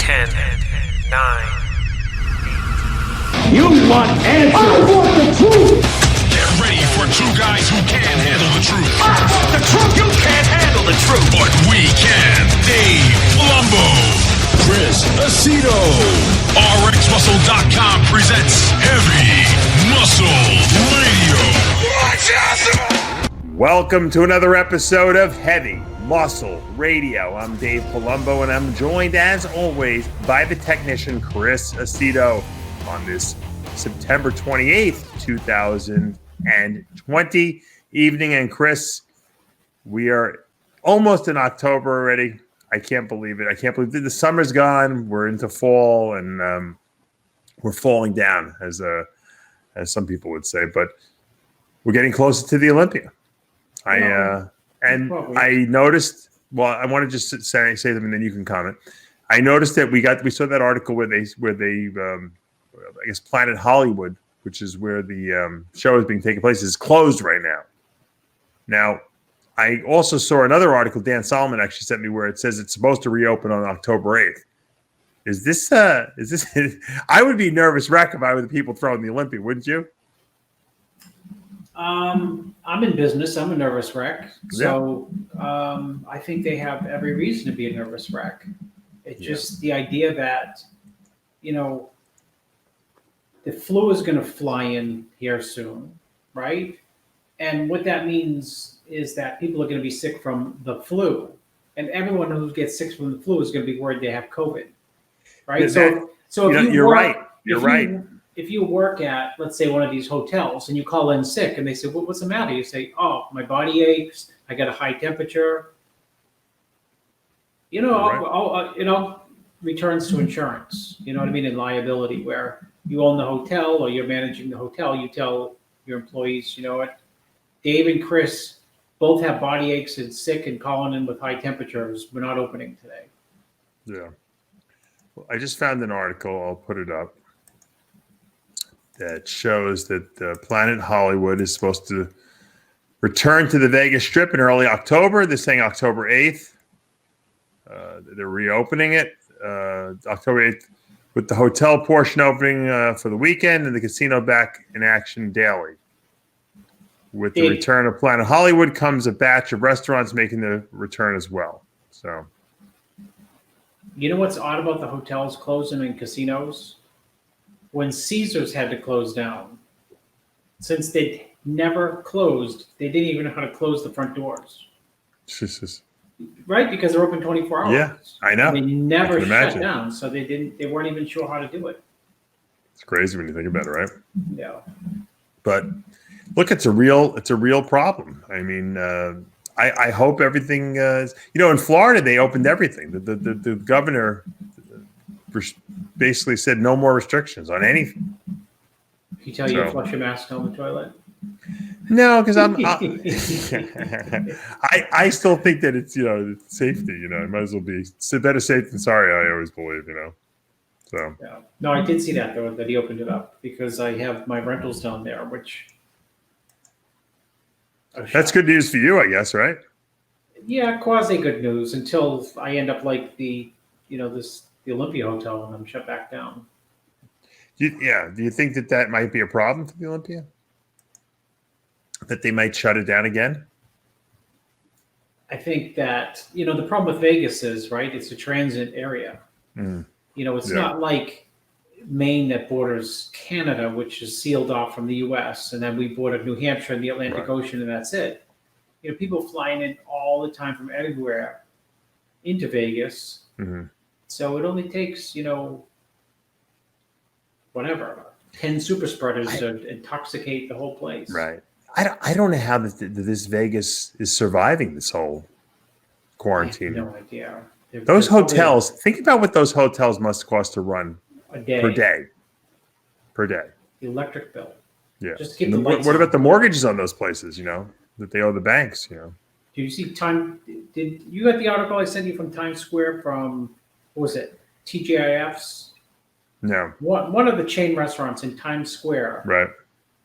10, 9. You want answers? I want the truth! Get ready for two guys who can't handle the truth. I want the truth! You can't handle the truth! But we can. Dave Palumbo, Chris Aceto. RxMuscle.com presents Heavy Muscle Radio. Welcome to another episode of Heavy Muscle Radio. I'm Dave Palumbo, and I'm joined, as always, by the technician Chris Aceto on this September 28th, 2020 evening. And Chris, we are almost in October already. I can't believe it. I can't believe it. The summer's gone. We're into fall, and we're falling down, as some people would say. But we're getting closer to the Olympia. I noticed. Well, I want to just say them, and then you can comment. I noticed that we saw that article where they I guess Planet Hollywood, which is where the show is being taken place, is closed right now. Now, I also saw another article Dan Solomon actually sent me where it says it's supposed to reopen on October 8th. Is this I would be nervous wreck if I were the people throwing the Olympia, wouldn't you? I'm in business. I'm a nervous wreck. So I think they have every reason to be a nervous wreck. It's just the idea that, the flu is going to fly in here soon, right? And what that means is that people are going to be sick from the flu. And everyone who gets sick from the flu is going to be worried they have COVID, right? So if you're right. If you work at, let's say, one of these hotels and you call in sick and they say, well, what's the matter? You say, oh, my body aches. I got a high temperature. Returns to insurance, you know what I mean? And liability, where you own the hotel or you're managing the hotel, you tell your employees, you know what, Dave and Chris both have body aches and sick and calling in with high temperatures. We're not opening today. Yeah. Well, I just found an article, I'll put it up, that shows that Planet Hollywood is supposed to return to the Vegas Strip in early October. They're saying October 8th. They're reopening it October 8th, with the hotel portion opening for the weekend and the casino back in action daily. With the return of Planet Hollywood comes a batch of restaurants making the return as well. So, you know what's odd about the hotels closing and casinos? When Caesars had to close down, since they never closed, they didn't even know how to close the front doors. Jesus. Right, because they're open 24 hours. Yeah, I know. They never shut down, so they weren't even sure how to do it. It's crazy when you think about it, right? Yeah. But look, it's a real problem. I mean, I hope everything. In Florida they opened everything. The governor basically said no more restrictions on anything. He tell you to flush your mask down the toilet? No, because I still think that it's it's safety. It might as well be better safe than sorry. I always believe. So yeah. No, I did see that though, that he opened it up, because I have my rentals down there, which that's good news for you, I guess, right? Yeah, quasi good news until I end up like the Olympia hotel and I'm shut back down. Do you think that might be a problem for the Olympia? That they might shut it down again? I think that, the problem with Vegas is, right, it's a transit area. It's not like Maine that borders Canada, which is sealed off from the U.S., and then we border New Hampshire and the Atlantic Ocean, and that's it. People flying in all the time from everywhere into Vegas. Mm-hmm. So it only takes, 10 super spreaders to intoxicate the whole place. Right. I don't know how this Vegas is surviving this whole quarantine. I have no idea. Those hotels, think about what those hotels must cost to run a day. Per day. The electric bill. Yeah. Just to keep the lights what on. about the mortgages on those places, that they owe the banks, Do you see did you get the article I sent you from Times Square from, what was it, TGIF's? No. One of the chain restaurants in Times Square. Right.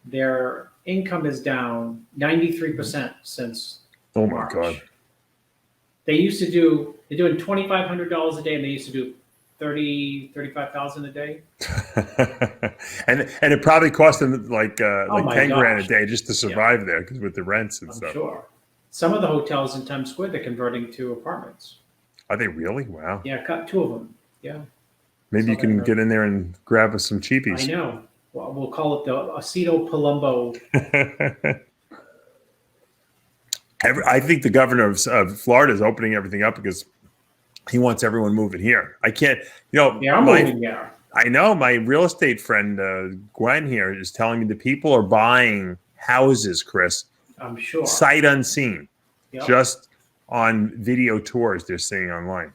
Their income is down 93% since March. God. They're doing $2,500 a day, and they used to do 35,000 a day. and it probably cost them like my 10 grand a gosh. day just to survive there, because with the rents and I'm stuff. sure. Some of the hotels in Times Square they're converting to apartments. Are they really? Wow. Yeah, cut 2 of them. Yeah. Maybe you So can they're- get in there and grab us some I cheapies. know. Well, we'll call it the Aceto Palumbo. I think the governor of Florida is opening everything up because he wants everyone moving here. I can't, Yeah, I'm moving there. I know my real estate friend, Gwen here, is telling me that people are buying houses, Chris, I'm sure. sight unseen, Yep. just on video tours they're seeing online.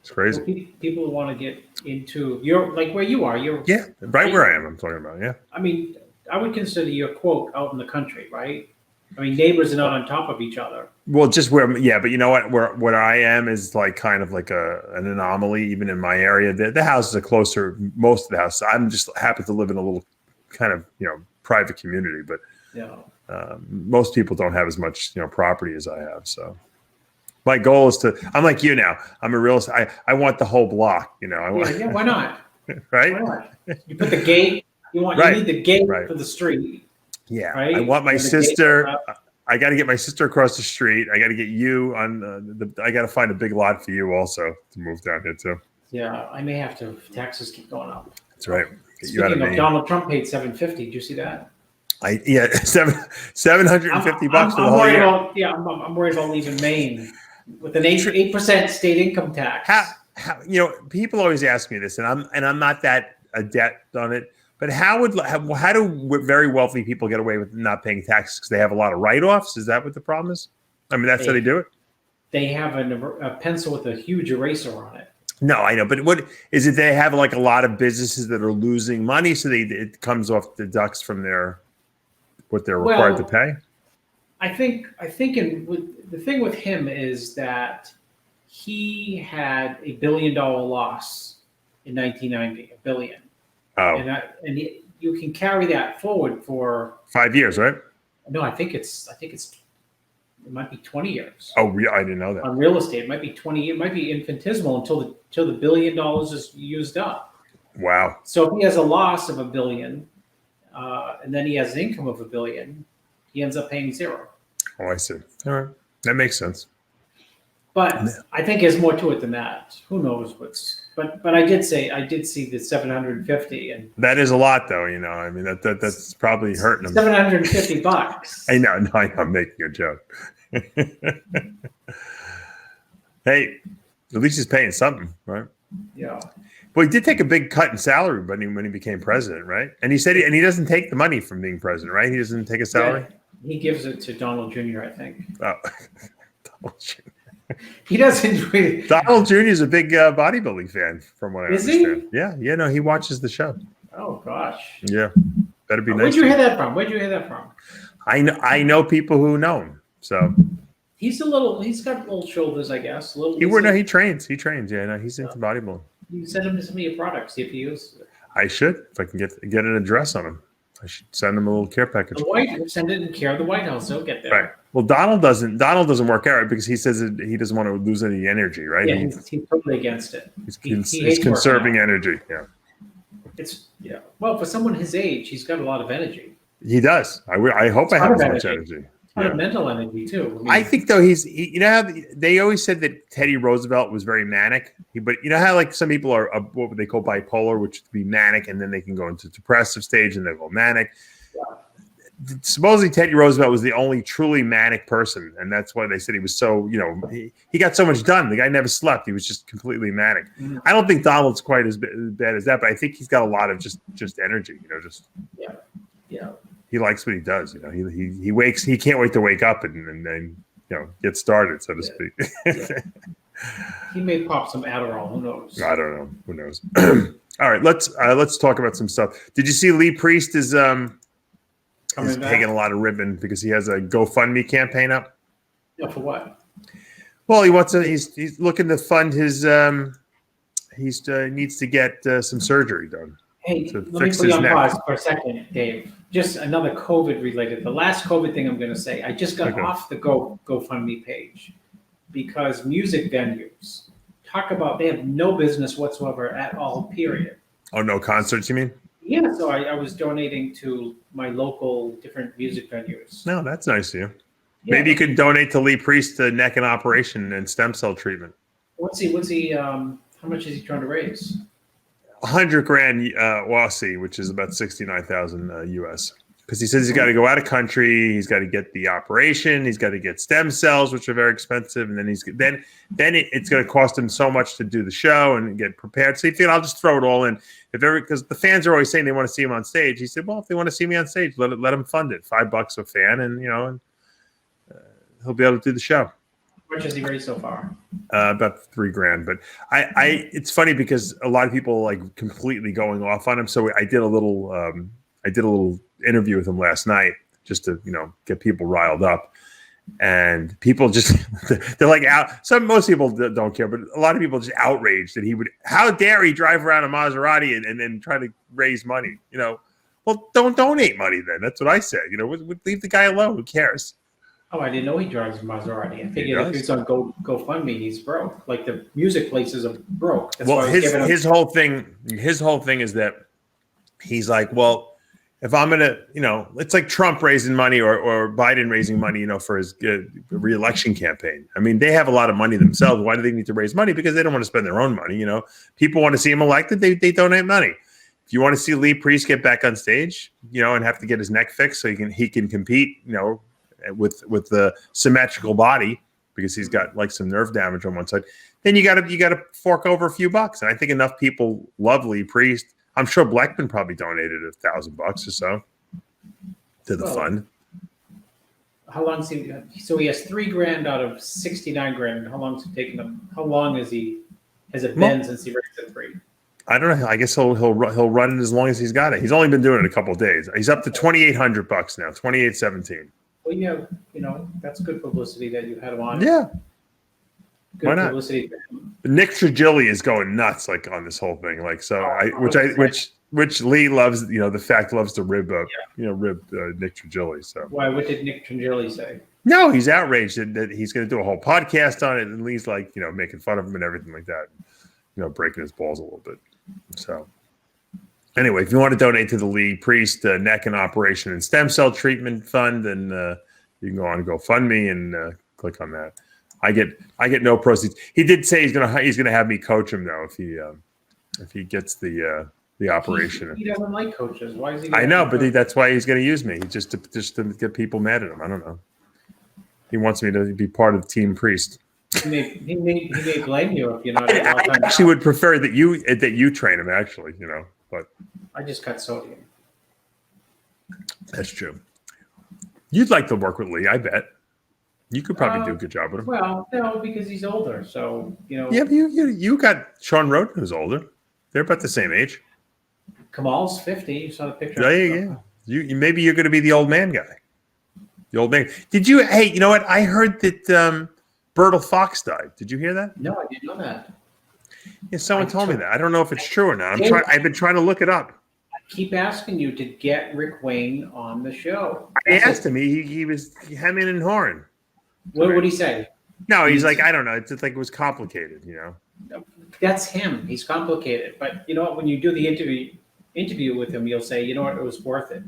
It's crazy. Well, people want to get into like where you are. Yeah, right where I am. I'm talking about. Yeah. I mean, I would consider your quote out in the country, right? I mean, neighbors are not on top of each other. Well, just where, yeah, but you know what? Where I am is like kind of like an anomaly, even in my area. The houses are closer. Most of the houses. I'm just happy to live in a little kind of private community, but Yeah. most people don't have as much property as I have. So my goal is to. I'm like you now. I'm a real. I want the whole block. I want. Yeah, why not? Right. Why not? You put the gate. Right. You need the gate Right. for the street. Yeah. Right? I want my And the gate sister. up. I got to get my sister across the street. I got to get you on I got to find a big lot for you also to move down here too. Yeah, I may have to. If taxes keep going up. That's right. Get you out Speaking of of, Maine. Donald Trump paid $750. Did you see that? $750 for the I'm whole worried year. I'm worried about leaving Maine with an 8% state income tax. How people always ask me this, and I'm not that adept on it. But how do very wealthy people get away with not paying taxes? Because they have a lot of write-offs? Is that what the problem is? I mean, that's how they do it. They have a pencil with a huge eraser on it. No, I know, but what is it? They have like a lot of businesses that are losing money, so it comes off deducts from what they're required to pay. I think the thing with him is that he had $1 billion loss in 1990, $1 billion. Oh, You can carry that forward for 5 years, right? no, I think it might be 20 years. Oh, I didn't know that. On real estate, it might be 20. It might be infinitesimal until the $1 billion is used up. Wow. So if he has a loss of $1 billion, and then he has an income of $1 billion, he ends up paying zero. Oh, I see. All right, that makes sense. But I think there's more to it than that. Who knows But I did see the 750 and That is a lot, though. I mean, that's probably hurting them. $750. I know. I'm making a joke. Hey, at least he's paying something, right? Yeah. Well, he did take a big cut in salary when he became president, right? And he said, and he doesn't take the money from being president, right? He doesn't take a salary. Yeah, he gives it to Donald Jr. I think Oh. Donald Jr. he doesn't really. Donald Jr. is a big bodybuilding fan, from what I Is he? understand. Yeah. No, he watches the show. Oh gosh. Yeah, better be nice. Where'd you to hear him. that from? Where'd you hear that from? I know people who know him, so He's got little shoulders, I guess. he trains. He trains. Yeah, no, he's into bodybuilding. You send him to some of your products, see if he uses it. I should, if I can get an address on him. I should send him a little care package. Send it in care of the White House. They'll get there. Right. Well, Donald doesn't work out because he says that he doesn't want to lose any energy, right? Yeah, he's totally against it. He's He hates conserving working out. energy. Yeah, Well, for someone his age, he's got a lot of energy. he does. I hope I have as Ton of much energy. energy. A lot Yeah. of mental energy too. I think though you know how they always said that Teddy Roosevelt was very manic, but you know how like some people are what would they call bipolar, which would be manic, and then they can go into depressive stage and they go manic. Supposedly Teddy Roosevelt was the only truly manic person, and that's why they said he was so he got so much done. The guy never slept; he was just completely manic. Mhm. I don't think Donald's quite as bad as that, but I think he's got a lot of just energy. yeah. He likes what he does. He can't wait to wake up and then get started, so to speak. He may pop some Adderall. Who knows? I don't know. Who knows? All right, let's talk about some stuff. Did you see Lee Priest is Coming back? taking a lot of ribbon because he has a GoFundMe campaign up? Yeah, for what? Well, he's looking to fund his needs to get some surgery done. Hey, To let me fix put you his on neck. pause for a second, Dave. Just another COVID related. The last COVID thing I'm going to say. I just got Okay. off the GoFundMe page because music venues talk about they have no business whatsoever at all, period. Oh, no concerts, you mean? Yeah, so I was donating to my local different music venues. No, that's nice of you. Yeah. Maybe you could donate to Lee Priest to neck and operation and stem cell treatment. What's he how much is he trying to raise? 100 grand Aussie, which is about 69,000 US. Because he says he's got to go out of country, he's got to get the operation, he's got to get stem cells, which are very expensive, and then it's going to cost him so much to do the show and get prepared. So he figured, I'll just throw it all in. Because the fans are always saying they want to see him on stage. He said, well, if they want to see me on stage, let them fund it. $5 a fan, and he'll be able to do the show. How much has he raised so far? About $3 grand. But it's funny because a lot of people like completely going off on him. So I did a little interview with him last night just to get people riled up, and people just they're like out. Most people don't care, but a lot of people just outraged that he would. How dare he drive around a Maserati and then try to raise money? Well, don't donate money then. That's what I said. Leave the guy alone. Who cares? Oh, I didn't know he drives a Maserati. I figured if he's on GoFundMe, he's broke. Like the music places are broke. That's well, his whole thing is that he's like, well, if I'm gonna, it's like Trump raising money or Biden raising money, for his re-election campaign. I mean, they have a lot of money themselves. Why do they need to raise money? Because they don't want to spend their own money. People want to see him elected. They donate money. If you want to see Lee Priest get back on stage, and have to get his neck fixed so he can compete, with the symmetrical body because he's got like some nerve damage on one side, then you got to fork over a few bucks. And I think enough people love Lee Priest. I'm sure Blackman probably donated $1,000 or so to the fund. How long is he? So he has $3 grand out of 69 grand. How long has it taken him? How long has it been since he raised it $3? I don't know. I guess he'll run it as long as he's got it. He's only been doing it a couple of days. He's up to $2,800 now, $2,817. Well, yeah, that's good publicity that you had him on. Yeah. Good Why not? Publicity. Nick Trigili is going nuts on this whole thing. Which Lee loves, the fact loves to rib Nick Trigili. So why? What did Nick Trigili say? No, he's outraged that he's going to do a whole podcast on it, and Lee's like, making fun of him and everything like that, breaking his balls a little bit. So anyway, if you want to donate to the Lee Priest neck and operation and stem cell treatment fund, then you can go on GoFundMe and click on that. I get no proceeds. He did say he's gonna have me coach him though if he gets the operation. He doesn't like coaches. Why is he? I know, but that's why he's going to use me. Just to get people mad at him. I don't know. He wants me to be part of Team Priest. He may blame you if you're not. I actually would prefer that you train him. Actually, but I just cut sodium. That's true. You'd like to work with Lee, I bet. You could probably do a good job with him. Well, no, because he's older. So Yeah, but you got Sean Roden who's older. They're about the same age. Kamal's 50. You saw the picture. Yeah. You maybe you're going to be the old man guy. The old man. Did you? Hey, you know what? I heard that Bertil Fox died. Did you hear that? No, I didn't know that. Yeah, someone told me that. I don't know if it's true or not. I've been trying to look it up. I keep asking you to get Rick Wayne on the show. I asked him. He was hemming and hawing. What would he say? No, he's like, I don't know. It's just like it was complicated, That's him. He's complicated. But you know what? When you do the interview with him, you'll say, you know what? It was worth it.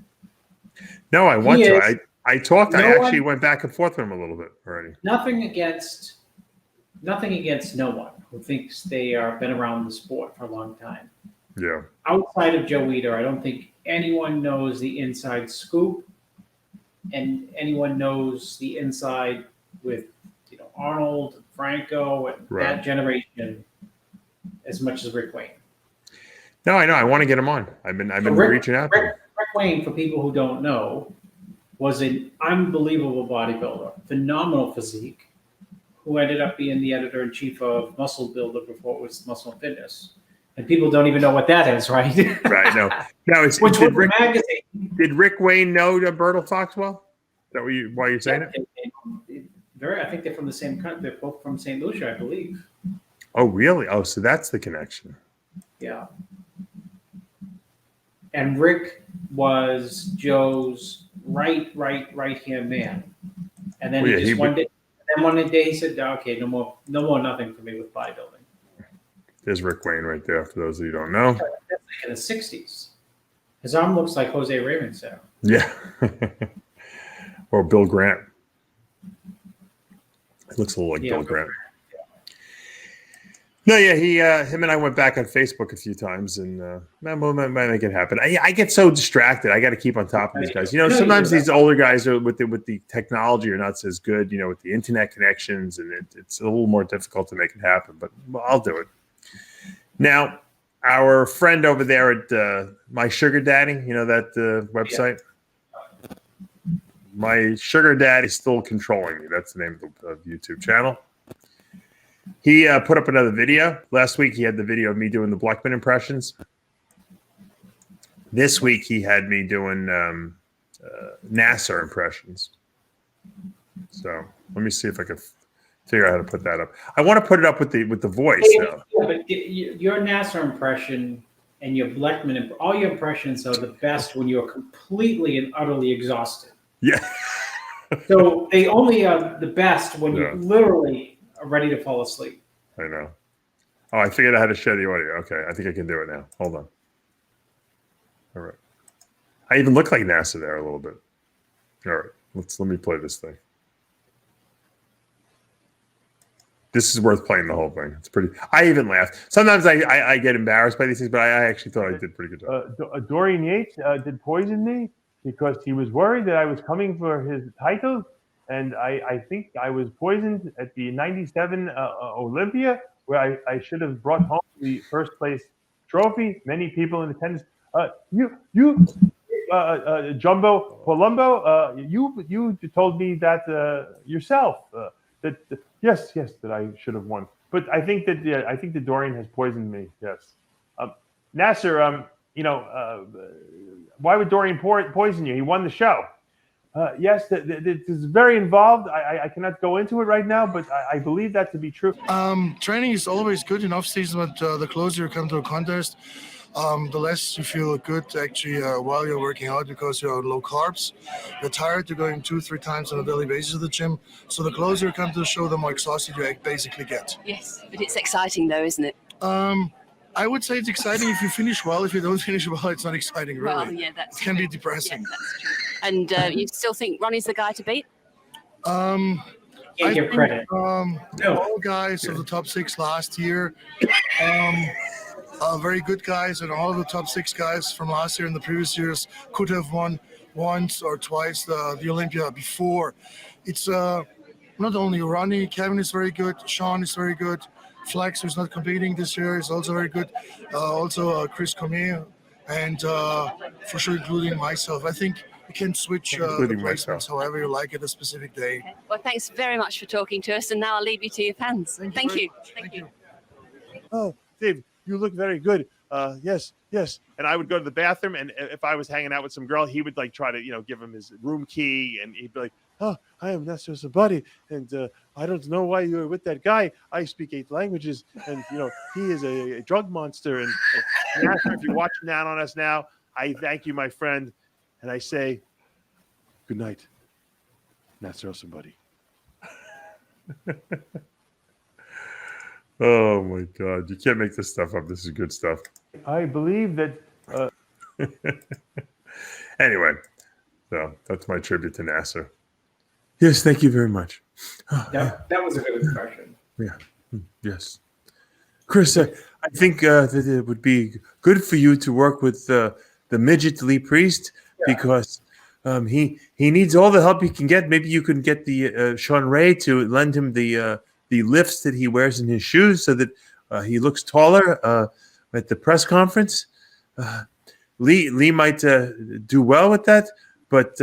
No, I want to. I talked. I actually went back and forth with him a little bit already. Nothing against no one who thinks they are been around the sport for a long time. Yeah. Outside of Joe Weider, I don't think anyone knows the inside scoop, and anyone knows the inside with Arnold, Franco, and that generation as much as Rick Wayne. No, I know. I want to get him on. I've been reaching out to him. Rick Wayne, for people who don't know, was an unbelievable bodybuilder, phenomenal physique, who ended up being the editor-in-chief of Muscle Builder before it was Muscle and Fitness. And people don't even know what that is, right? Right. No. Which was a magazine. Did Rick Wayne know Bertil Fox well? Is that why you're saying it? I think they're from the same country. They're both from St. Lucia, I believe. Oh, really? Oh, so that's the connection. Yeah. And Rick was Joe's right hand man. And then one day he said, okay, no more nothing for me with bodybuilding. There's Rick Wayne right there, for those of you who don't know. That's like in the 60s. His arm looks like Jose Raymond's arm. Yeah. Or Bill Grant. It looks a little like Bill Grant. No, yeah, him and I went back on Facebook a few times, and we'll make it happen. I get so distracted. I got to keep on top of these guys. Sometimes these older guys are with the technology are not as good. With the internet connections, and it's a little more difficult to make it happen. But I'll do it. Now, our friend over there at My Sugar Daddy, that website. Yeah. My Sugar Daddy is still controlling me. That's the name of the YouTube channel. He put up another video. Last week, he had the video of me doing the Blackman impressions. This week, he had me doing Nasser impressions. So let me see if I can figure out how to put that up. I want to put it up with the voice. Yeah, but your Nasser impression and your Blackman, all your impressions are the best when you're completely and utterly exhausted. Yeah. So they only are the best when you literally are ready to fall asleep. I know. Oh, I figured out how to share the audio. Okay, I think I can do it now. Hold on. All right. I even look like Nasser there a little bit. All right, let me play this thing. This is worth playing the whole thing. It's pretty. I even laughed. Sometimes I get embarrassed by these things, but I actually thought I did a pretty good job. Dorian Yates did poison me because he was worried that I was coming for his title. And I think I was poisoned at the 97 Olympia, where I should have brought home the first place trophy. Many people in attendance. Jumbo Palumbo, you told me that yourself. That I should have won. But I think that Dorian has poisoned me. Yes. Nasser, why would Dorian poison you? He won the show. Yes, this is very involved. I cannot go into it right now, but I believe that to be true. Training is always good in off-season, but the closer you come to a contest, the less you feel good actually while you're working out because you're on low carbs. You're tired. You're going 2-3 times on a daily basis to the gym. So the closer you come to the show, the more exhausted you basically get. Yes, but it's exciting though, isn't it? I would say it's exciting if you finish well. If you don't finish well, it's not exciting, really. Well, yeah, it can be depressing. Yeah, that's true. And you still think Ronnie's the guy to beat? Can't give credit. All guys of the top 6 last year are very good guys, and all of the top 6 guys from last year and the previous years could have won once or twice the Olympia before. It's not only Ronnie, Kevin is very good, Sean is very good, Flex, who's not competing this year, is also very good. Also Chris Comey, and for sure including myself. I think you can switch the placements however you like at a specific day. Okay. Well, thanks very much for talking to us, and now I'll leave you to your fans. Thank you. Thank you. Oh, Dave, you look very good. Yes. And I would go to the bathroom, and if I was hanging out with some girl, he would try to give him his room key, and he'd be like, "Oh, I am Nasser Impressions, and I don't know why you're with that guy. I speak 8 languages, and he is a drug monster." And Nasser, if you're watching down on us now, I thank you, my friend, and I say, good night, Nasser Impressions. Oh my God! You can't make this stuff up. This is good stuff. I believe that. Anyway, so that's my tribute to Nasser. Yes, thank you very much. That was a good impression. Yeah. Yes. Chris, I think that it would be good for you to work with the midget Lee Priest because he needs all the help he can get. Maybe you can get the Sean Ray to lend him the lifts that he wears in his shoes so that he looks taller at the press conference. Lee might do well with that, but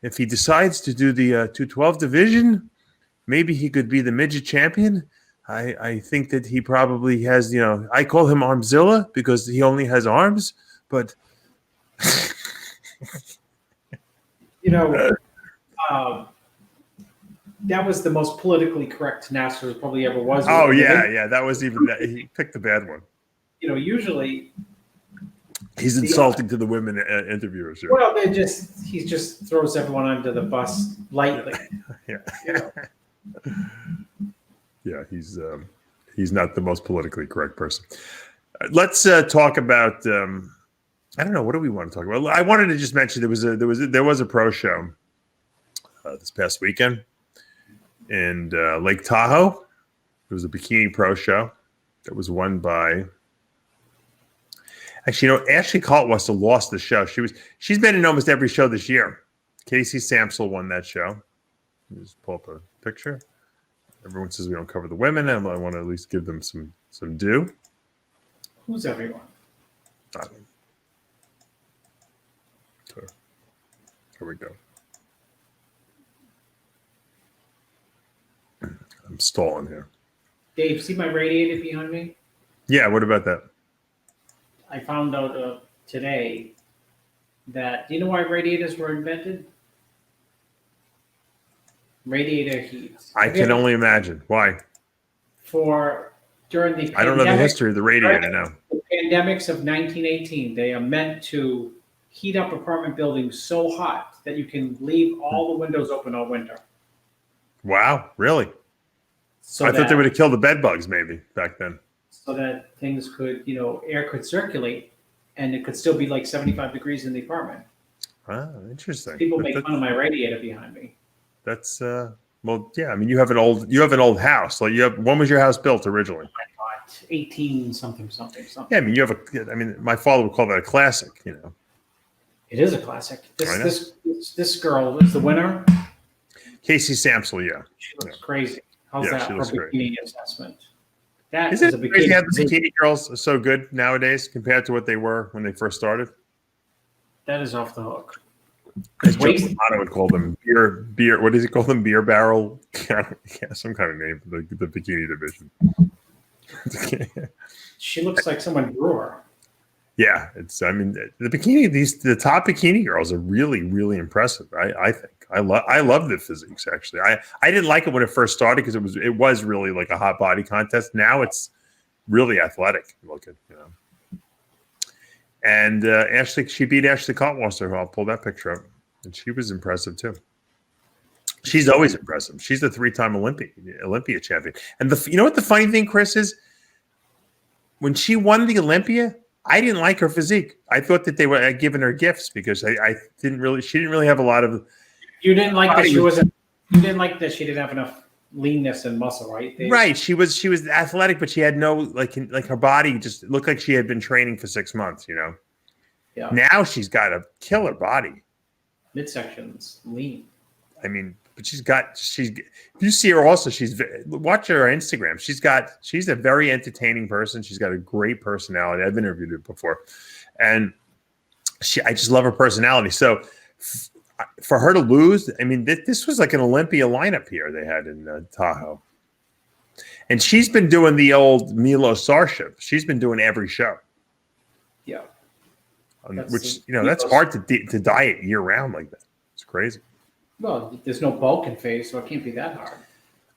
if he decides to do the 212 division, maybe he could be the midget champion. I think that he probably has, I call him Armzilla because he only has arms, but that was the most politically correct Nasser probably ever was. Oh yeah, that was even that. He picked the bad one. Usually he's insulting to the women interviewers. Here. Well, he just throws everyone under the bus lightly. Yeah. Yeah, he's He's not the most politically correct person. Let's talk about. I don't know. What do we want to talk about? I wanted to just mention there was a pro show this past weekend in Lake Tahoe. It was a bikini pro show that was won by. Actually, Ashley Kaltwasser lost the show. She's been in almost every show this year. Casey Samsel won that show. Let me just pull up a picture. Everyone says we don't cover the women, and I want to at least give them some due. Who's everyone? So, here we go. I'm stalling here. Dave, see my radiator behind me? Yeah, what about that? I found out today that, do you know why radiators were invented? Radiator heat. I can only imagine. Why? During the I don't know the history of the radiator now. The pandemics of 1918, they are meant to heat up apartment buildings so hot that you can leave all the windows open all winter. Wow, really? So I thought they would have killed the bed bugs maybe back then. So that things could, air could circulate and it could still be like 75 degrees in the apartment. Ah, interesting. People make fun of my radiator behind me. That's well, yeah. I mean, you have an old house. Like when was your house built originally? I thought 18 something. Yeah, I mean, my father would call that a classic. It is a classic. This girl is the winner. Casey Samsel, yeah. She looks crazy. How's Yeah, that she for looks bikini great. assessment? That Isn't is a it crazy how the bikini. bikini girls are so good nowadays compared to what they were when they first started? That is off the hook. As Joe Waist- Romano would call them beer. What does he call them? Beer barrel? Yeah, some kind of name for the bikini division. She looks like someone drew her. Yeah, the top bikini girls are really, really impressive. I think I love the physiques actually. I didn't like it when it first started because it was really like a hot body contest. Now it's really athletic looking, And she beat Ashley Kaltwasser, who I'll pull that picture up, and she was impressive too. She's always impressive. She's the 3-time Olympia champion. And you know what the funny thing, Chris, is when she won the Olympia, I didn't like her physique. I thought that they were giving her gifts because she didn't really have a lot of. You didn't like that she wasn't. You didn't like that she didn't have enough leanness and muscle, right? Right. She was athletic, but she had no like her body just looked like she had been training for 6 months. Yeah. Now she's got a killer body. Midsection's lean. I mean, but if you see her also, watch her Instagram. She's a very entertaining person. She's got a great personality. I've interviewed her before, and I just love her personality. So for her to lose, I mean, this was like an Olympia lineup here they had in Tahoe, and she's been doing the old Milo Sarshev. She's been doing every show. Yeah. That's hard to diet year round like that. It's crazy. Well, there's no bulk in phase, so it can't be that hard.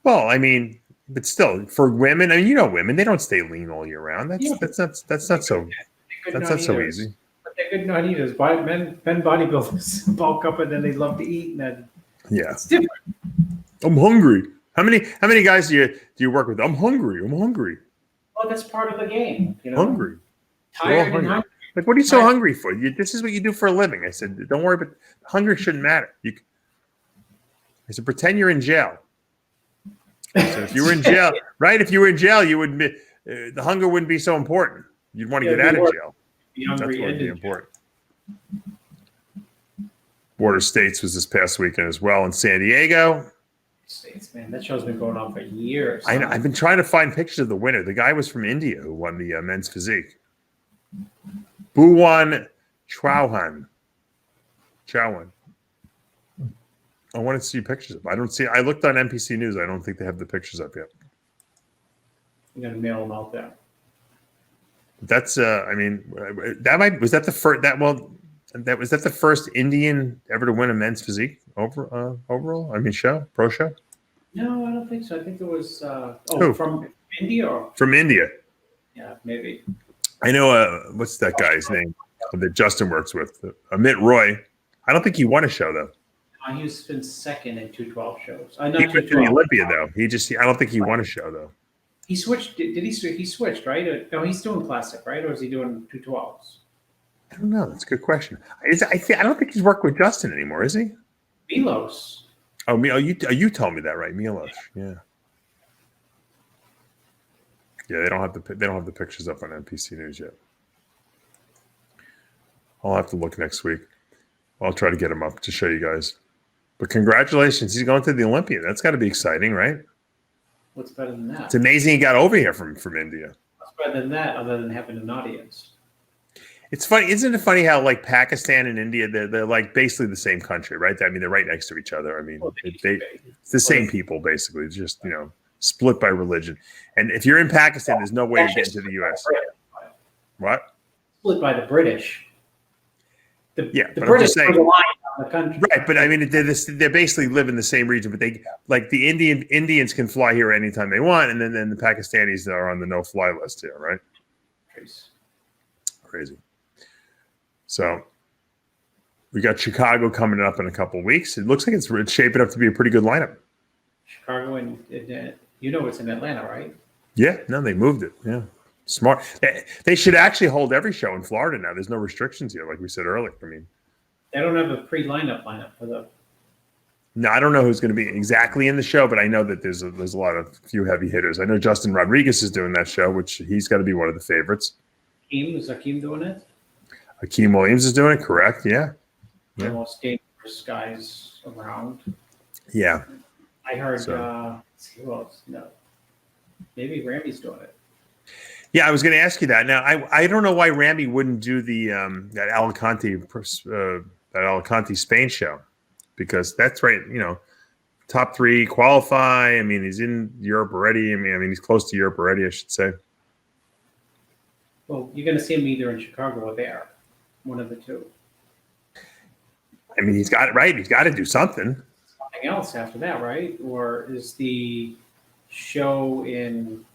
Well, I mean, but still, for women, I mean, women, they don't stay lean all year round. That's not so easy. But they're good non-eaters. Men bodybuilders bulk up and then they love to eat, and then it's different. I'm hungry. How many guys do you work with? I'm hungry. Well, that's part of the game. Hungry. Tired and hungry. Like, what are you so hungry for? This is what you do for a living. I said, don't worry, but hunger shouldn't matter. I said, pretend you're in jail. So if you were in jail, right? If you were in jail, you would the hunger wouldn't be so important. You'd want to get out of jail. That's what would be important. Border States was this past weekend as well in San Diego. States, man, that show's been going on for years. I know. I've been trying to find pictures of the winner. The guy was from India who won the men's physique. Bhuwan Chauhan. I want to see pictures of him. I don't see. I looked on NPC News. I don't think they have the pictures up yet. I'm gonna mail them out there. That's. I mean, was that the first Indian ever to win a men's physique overall? I mean, pro show. No, I don't think so. I think it was Who? From India. From India. Yeah, maybe. I know. What's that guy's name that Justin works with? Amit Roy. I don't think he won a show though. He's been second in 212 shows. He went to the Olympia though. I don't think he won a show though. He switched. Did he? He switched, right? No, he's doing classic, right? Or is he doing 212s? I don't know. That's a good question. I don't think he's working with Justin anymore, is he? Milos. Oh, you told me that, right? Milos. Yeah. Yeah, they don't have the pictures up on NPC News yet. I'll have to look next week. I'll try to get him up to show you guys. But congratulations, he's going to the Olympia. That's got to be exciting, right? What's better than that? It's amazing he got over here from India. What's better than that, other than having an audience? It's funny, isn't it funny how like Pakistan and India, they're like basically the same country, right? I mean, they're right next to each other. I mean, it's the same people basically. It's just split by religion. And if you're in Pakistan, there's no way to get into the U.S. What? Split by the British. The but I'm British just saying, are relying on the country. right? But I mean, they basically live in the same region. But they like the Indians can fly here anytime they want, and then the Pakistanis are on the no-fly list here, right? Crazy. So we got Chicago coming up in a couple of weeks. It looks like it's shaping up to be a pretty good lineup. Chicago and it's in Atlanta, right? Yeah, no, they moved it. Yeah, smart. They should actually hold every show in Florida now. There's no restrictions here, like we said earlier. I mean, they don't have a lineup for the. No, I don't know who's going to be exactly in the show, but I know that there's a lot of few heavy hitters. I know Justin Rodriguez is doing that show, which he's got to be one of the favorites. Is Akeem doing it? Akeem Williams is doing it, correct? Yeah. The most dangerous guys around. Yeah. I heard. Who else? No. Maybe Ramy's doing it. Yeah, I was going to ask you that. Now, I don't know why Ramy wouldn't do the that Alicante Spain show, because that's right. Top 3 qualify. I mean, he's in Europe already. I mean, he's close to Europe already, I should say. Well, you're going to see him either in Chicago or there, one of the two. I mean, he's got it right. He's got to do something. Something else after that, right? Or is the show in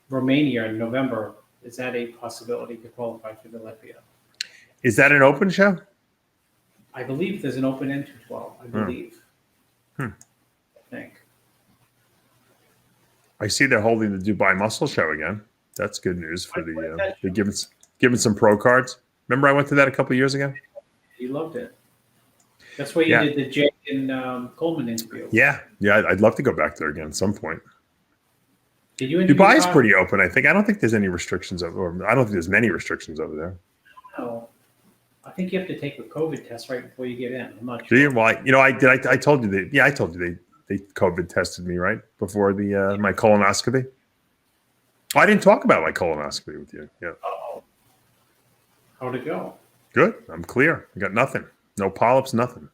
Romania in November, is that a possibility to qualify for the Olympia? Is that an open show? I believe there's an open end to 12. I believe. I think. I see they're holding the Dubai Muscle Show again. That's good news for they're giving some pro cards. Remember I went to that a couple of years ago? You loved it. That's where you did the Jake and Coleman interview. Yeah. I'd love to go back there again at some point. Did you interview Dubai's pretty open, I think. I don't think there's any restrictions or I don't think there's many restrictions over there. No. I think you have to take a COVID test right before you get in. I'm not Do sure. you? Well, I told you that. Yeah, I told you they COVID tested me right before the my colonoscopy. Oh, I didn't talk about my colonoscopy with you. Yeah. Uh-oh. How'd it go? Good. I'm clear. I got nothing. No polyps. Nothing.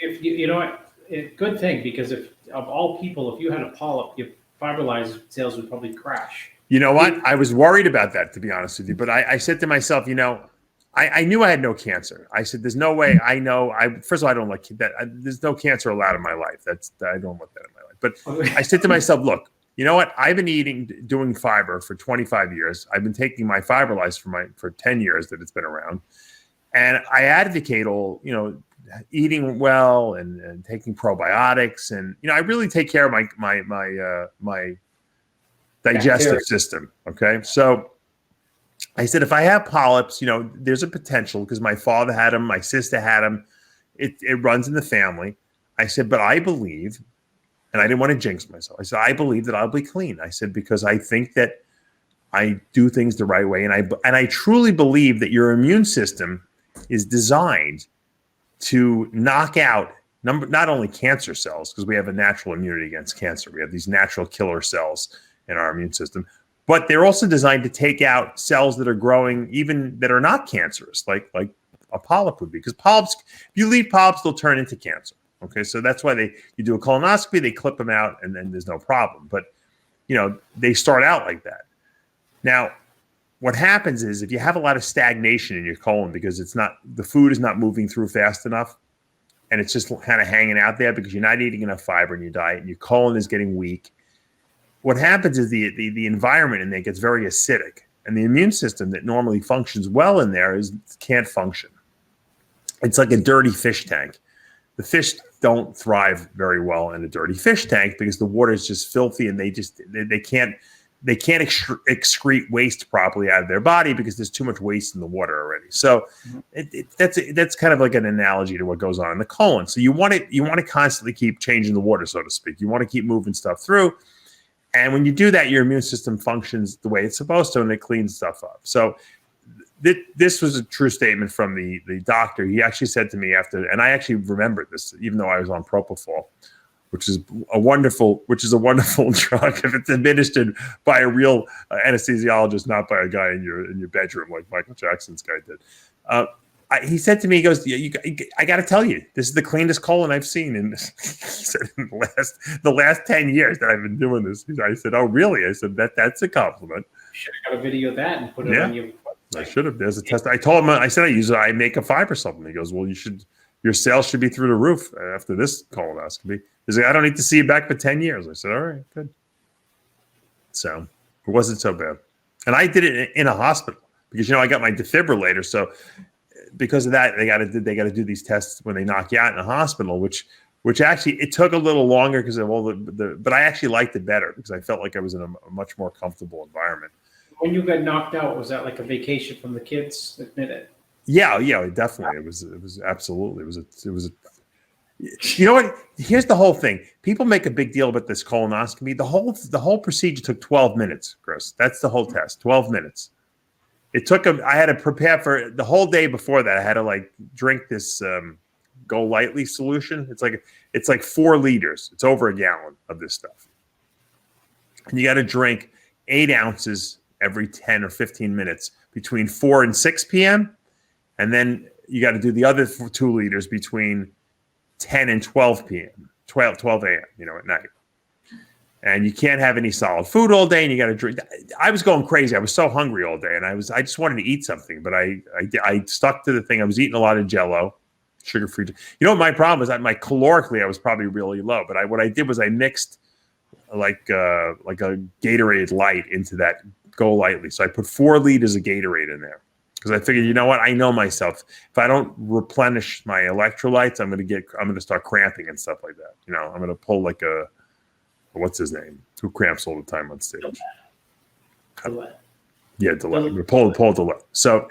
If you know what? Good thing, because if of all people, if you had a polyp, your fibrilizer sales would probably crash. You know what? I was worried about that, to be honest with you. But I said to myself, I knew I had no cancer. I said, "There's no way." First of all, I don't like that. There's no cancer allowed in my life. I don't want that in my life. But I said to myself, "Look, you know what? I've been doing fiber for 25 years. I've been taking my fibrilizer for 10 years that it's been around, and I advocate eating well and taking probiotics, and I really take care of my digestive system. Okay, so." I said, if I have polyps, there's a potential, because my father had them, my sister had them. It runs in the family. I said, but I believe, and I didn't want to jinx myself. I said, I believe that I'll be clean. I said, because I think that I do things the right way. And I truly believe that your immune system is designed to knock out not only cancer cells, because we have a natural immunity against cancer. We have these natural killer cells in our immune system. But they're also designed to take out cells that are growing, even that are not cancerous, like a polyp would be. Because polyps, if you leave polyps, they'll turn into cancer. Okay, so that's why you do a colonoscopy, they clip them out, and then there's no problem. But they start out like that. Now, what happens is if you have a lot of stagnation in your colon because the food is not moving through fast enough, and it's just kind of hanging out there because you're not eating enough fiber in your diet, and your colon is getting weak. What happens is the environment in there gets very acidic, and the immune system that normally functions well in there can't function. It's like a dirty fish tank. The fish don't thrive very well in a dirty fish tank because the water is just filthy, and they can't excrete waste properly out of their body because there's too much waste in the water already. So that's kind of like an analogy to what goes on in the colon. So you want to constantly keep changing the water, so to speak. You want to keep moving stuff through. And when you do that, your immune system functions the way it's supposed to, and it cleans stuff up. So this was a true statement from the doctor. He actually said to me after, and I actually remembered this, even though I was on propofol, which is a wonderful drug if it's administered by a real anesthesiologist, not by a guy in your bedroom like Michael Jackson's guy did. He said to me, he goes, I got to tell you, this is the cleanest colon I've seen in the last 10 years that I've been doing this. I said, oh, really? I said, that's a compliment. You should have got a video of that and put it on your website. I should have. There's a test. I told him, I said, I make a 5 or something. He goes, well, your sales should be through the roof after this colonoscopy. He's like, I don't need to see you back for 10 years. I said, all right, good. So it wasn't so bad. And I did it in a hospital because, I got my defibrillator. So because of that, they got to do these tests when they knock you out in a hospital, which actually it took a little longer because of all but I actually liked it better because I felt like I was in a much more comfortable environment. When you got knocked out, was that like a vacation from the kids? Admit it. Yeah, definitely. It was absolutely. It was you know what? Here's the whole thing. People make a big deal about this colonoscopy. The whole procedure took 12 minutes, Chris. That's the whole test. 12 minutes. It took I had to prepare for the whole day before that. I had to drink this Go Lightly solution. It's like 4 liters. It's over a gallon of this stuff. And you got to drink 8 ounces every 10 or 15 minutes between 4 and 6 p.m. And then you got to do the other 2 liters between 10 and 12 p.m., 12 a.m., at night. And you can't have any solid food all day, and you got to drink. I was going crazy. I was so hungry all day, and I just wanted to eat something, but I stuck to the thing. I was eating a lot of Jell-O, sugar-free. What my problem was? My calorically, I was probably really low, but what I did was I mixed like a Gatorade Light into that Go Lightly. So I put 4 liters of Gatorade in there. Because I figured, I know myself. If I don't replenish my electrolytes, I'm going to start cramping and stuff like that. I'm going to pull like what's his name? Who cramps all the time on stage? Delay. Yeah, delay. Pull delay. So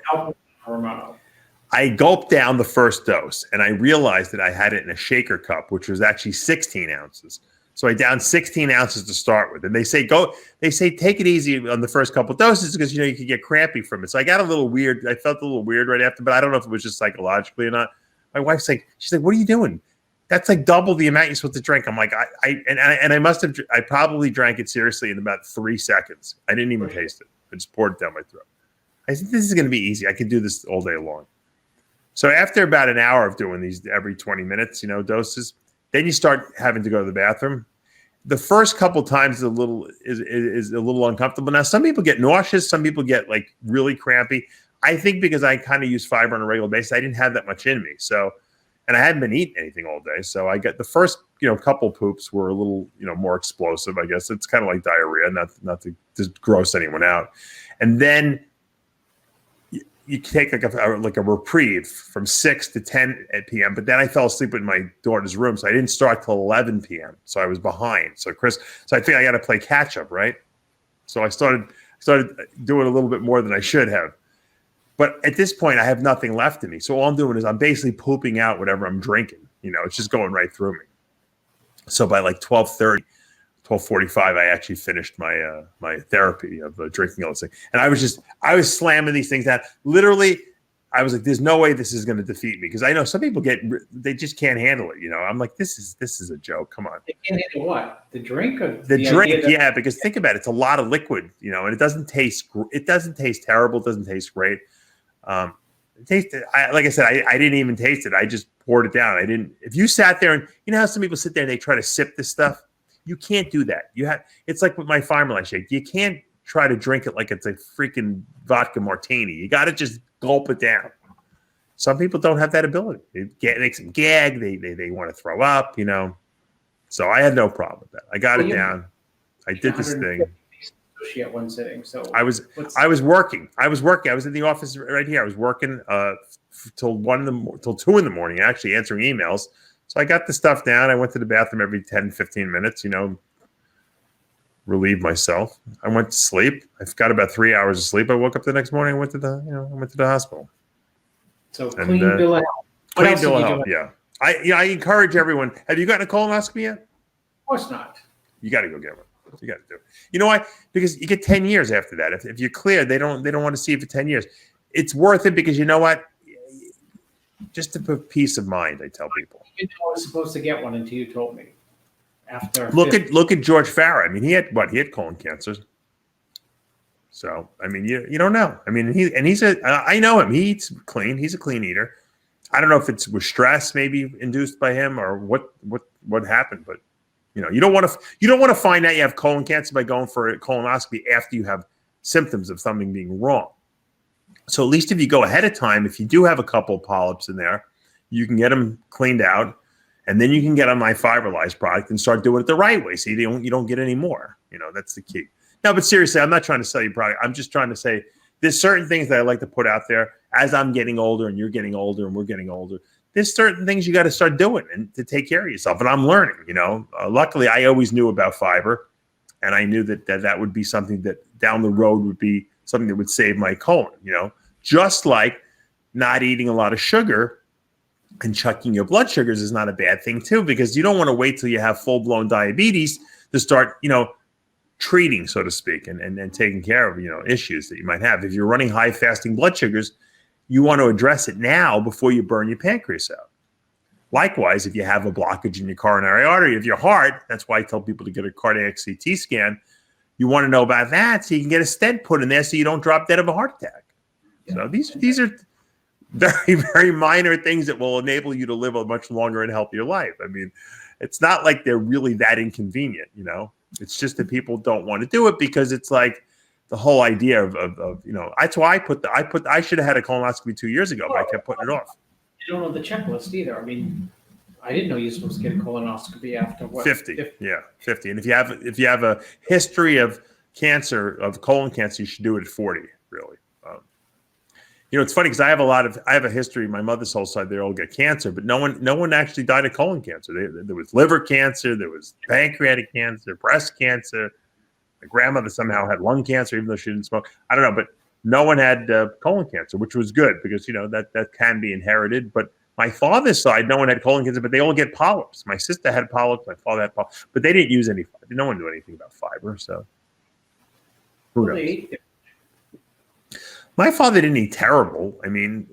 I gulped down the first dose, and I realized that I had it in a shaker cup, which was actually 16 ounces. So I downed 16 ounces to start with. And they say take it easy on the first couple of doses because, you could get crampy from it. So I got a little weird. I felt a little weird right after, but I don't know if it was just psychologically or not. My wife's like, she's like, what are you doing? That's like double the amount you're supposed to drink. I'm like, I probably drank it seriously in about 3 seconds. I didn't even taste it. I just poured it down my throat. I said, this is going to be easy. I can do this all day long. So after about an hour of doing these every 20 minutes, doses, then you start having to go to the bathroom. The first couple times is a little uncomfortable. Now, some people get nauseous. Some people get really crampy. I think because I kind of use fiber on a regular basis, I didn't have that much in me. So, and I hadn't been eating anything all day. So I got the first, couple poops were a little, more explosive. I guess it's kind of like diarrhea, not to just gross anyone out. And then you take like a reprieve from 6 to 10 p.m. But then I fell asleep in my daughter's room, so I didn't start till 11 p.m. So I was behind. So I think I got to play catch up, right? So I started doing a little bit more than I should have. But at this point, I have nothing left in me. So all I'm doing is I'm basically pooping out whatever I'm drinking. It's just going right through me. So by 12:30. 12:45, I actually finished my my therapy of drinking all this thing. And I was slamming these things out. Literally, I was like, there's no way this is going to defeat me. Because I know some people they just can't handle it. I'm like, this is a joke. Come on. They can't handle what? The drink? Or the drink, yeah, because think about it. It's a lot of liquid, and it doesn't taste terrible. It doesn't taste great. Like I said, I didn't even taste it. I just poured it down. If you sat there and how some people sit there and they try to sip this stuff? You can't do that. It's like with my Fiberline shake. You can't try to drink it like it's a freaking vodka martini. You got to just gulp it down. Some people don't have that ability. It makes them gag. They want to throw up, So I had no problem with that. I got it down. I did this thing. At one sitting. So I was working. I was in the office right here. I was working till 2 in the morning, actually answering emails So I got the stuff down. I went to the bathroom every 10, 15 minutes, relieve myself. I went to sleep. I got about 3 hours of sleep. I woke up the next morning and went to the hospital. So clean bill of health. What else did you do? Yeah. I encourage everyone. Have you gotten a colonoscopy yet? Of course not. You got to go get one. You got to do it. You know why? Because you get 10 years after that. If you're clear, they don't want to see you for 10 years. It's worth it because you know what? Just to put peace of mind, I tell people. You know I was supposed to get one until you told me. After look at George Farah. I mean, he had colon cancer. So I mean, you don't know. I mean, I know him. He eats clean. He's a clean eater. I don't know if it was stress maybe induced by him or what happened, but you don't want to find out you have colon cancer by going for a colonoscopy after you have symptoms of something being wrong. So at least if you go ahead of time, if you do have a couple of polyps in there, you can get them cleaned out. And then you can get on my fiberlyzed product and start doing it the right way. So you don't get any more. That's the key. No, but seriously, I'm not trying to sell you product. I'm just trying to say there's certain things that I like to put out there as I'm getting older and you're getting older and we're getting older. There's certain things you got to start doing and to take care of yourself. And I'm learning, luckily I always knew about fiber and I knew that would be something that down the road would be something that would save my colon, just like not eating a lot of sugar and checking your blood sugars is not a bad thing too, because you don't want to wait till you have full-blown diabetes to start, treating, so to speak, and taking care of, issues that you might have. If you're running high fasting blood sugars, you want to address it now before you burn your pancreas out. Likewise, if you have a blockage in your coronary artery of your heart, that's why I tell people to get a cardiac CT scan. You want to know about that so you can get a stent put in there so you don't drop dead of a heart attack. So these are very, very minor things that will enable you to live a much longer and healthier life. I mean, it's not like they're really that inconvenient, It's just that people don't want to do it because it's like the whole idea of that's why I should have had a colonoscopy 2 years ago, but I kept putting it off. You don't know the checklist either. I mean, I didn't know you're supposed to get a colonoscopy after what? 50. Yeah, 50. And if you have a history of colon cancer, you should do it at 40, really. It's funny because I have a history. My mother's whole side, they all get cancer, but no one actually died of colon cancer. There was liver cancer, there was pancreatic cancer, breast cancer. My grandmother somehow had lung cancer, even though she didn't smoke. I don't know, but no one had colon cancer, which was good because that can be inherited. But my father's side, no one had colon cancer, but they all get polyps. My sister had polyps, my father had polyps, but they didn't use any. No one knew anything about fiber, so who knows? My father didn't eat terrible. I mean,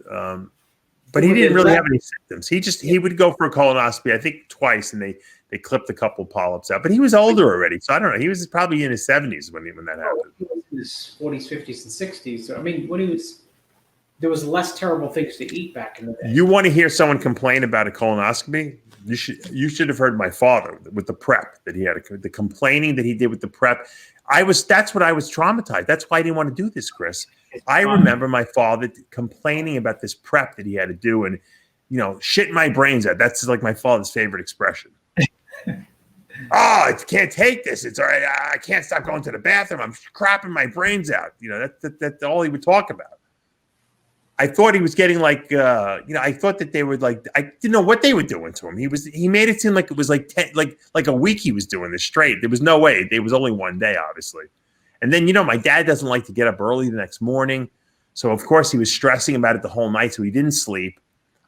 but he didn't really have any symptoms. He would go for a colonoscopy, I think twice, and they clipped a couple of polyps out. But he was older already, so I don't know. He was probably in his 70s when that happened. He was in his 40s, 50s, and 60s. So I mean, there was less terrible things to eat back in the day. You want to hear someone complain about a colonoscopy? You should have heard my father with the prep that he had, the complaining that he did with the prep. That's what I was traumatized. That's why I didn't want to do this, Chris. I remember my father complaining about this prep that he had to do and, shitting my brains out. That's like my father's favorite expression. I can't take this. It's all right. I can't stop going to the bathroom. I'm crapping my brains out. That's all he would talk about. I thought he was getting like, I thought that they were like, I didn't know what they were doing to him. He made it seem like it was like like a week he was doing this straight. There was no way. It was only one day, obviously. And then, my dad doesn't like to get up early the next morning. So, of course, he was stressing about it the whole night, so he didn't sleep.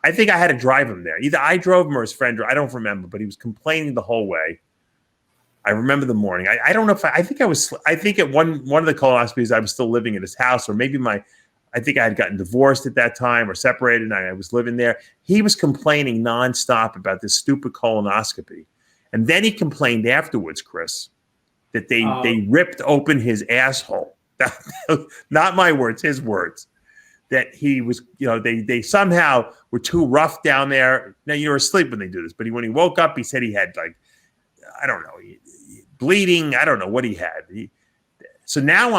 I think I had to drive him there. Either I drove him or his friend, I don't remember, but he was complaining the whole way. I remember the morning. I don't know if I think at one of the colonoscopies, I was still living at his house, or maybe I think I had gotten divorced at that time or separated, and I was living there. He was complaining nonstop about this stupid colonoscopy. And then he complained afterwards, Chris, that they ripped open his asshole. Not my words, his words. That he was, they somehow were too rough down there. Now, you're asleep when they do this, but when he woke up, he said he had I don't know, bleeding. I don't know what he had. So now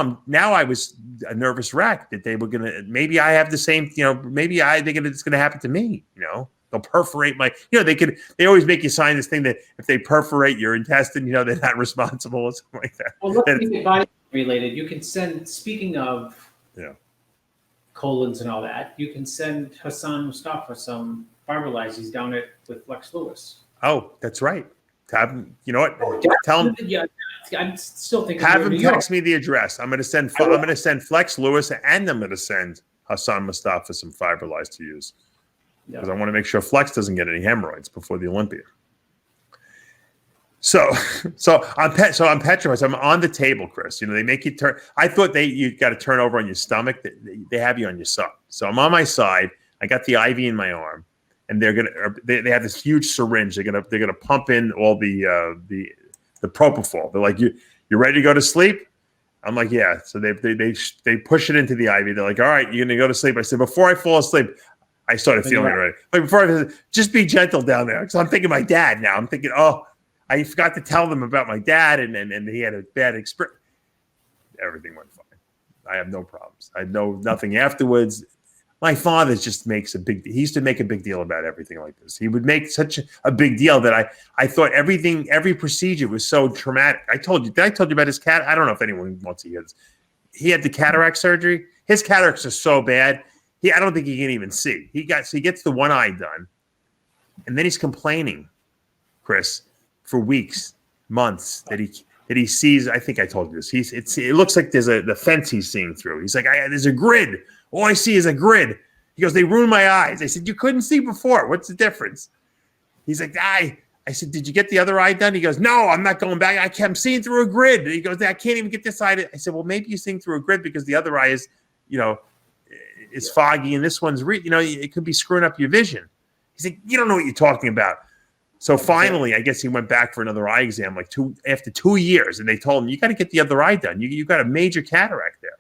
I was a nervous wreck that they were going to, maybe I have the same, maybe I think it's going to happen to me, they'll perforate they always make you sign this thing that if they perforate your intestine, they're not responsible or something like that. Well, look, related, you can send, speaking of colons and all that, you can send Hassan Mustafa some Fiberlize. He's down with Flex Lewis. Oh, that's right. Have him, you know what? Tell him. Yeah, I'm still thinking. Have him text me the address. I'm going to send. I'm going to send Flex Lewis, and I'm going to send Hassan Mustafa some Fiberlize to use because I want to make sure Flex doesn't get any hemorrhoids before the Olympia. So I'm petrified. I'm on the table, Chris. You know, they make you turn. I thought you got to turn over on your stomach. They have you on your side. So I'm on my side. I got the IV in my arm, and they have this huge syringe. They're gonna pump in all the propofol. They're like, you ready to go to sleep? I'm like, yeah. So they push it into the IV. They're like, all right, you're gonna go to sleep. I said, before I fall asleep, I started feeling it already. Like before, I said, just be gentle down there. So I'm thinking of my dad now. I'm thinking, oh, I forgot to tell them about my dad, and he had a bad experience. Everything went fine. I have no problems. I know nothing afterwards. My father just makes he used to make a big deal about everything like this. He would make such a big deal that I thought every procedure was so traumatic. Did I told you about his cat? I don't know if anyone wants to hear this. He had the cataract surgery. His cataracts are so bad. I don't think he can even see. He gets the one eye done, and then he's complaining, Chris, for weeks, months that he sees. I think I told you this. It looks like there's the fence he's seeing through. He's like, there's a grid. All I see is a grid. He goes, they ruined my eyes. I said, you couldn't see before. What's the difference? He's like, I said, did you get the other eye done? He goes, no, I'm not going back. I'm seeing through a grid. He goes, I can't even get this eye. I said, well, maybe you're seeing through a grid because the other eye is, is foggy and this one's, it could be screwing up your vision. He's like, you don't know what you're talking about. So finally, I guess he went back for another eye exam after 2 years, and they told him, you got to get the other eye done. You got a major cataract there.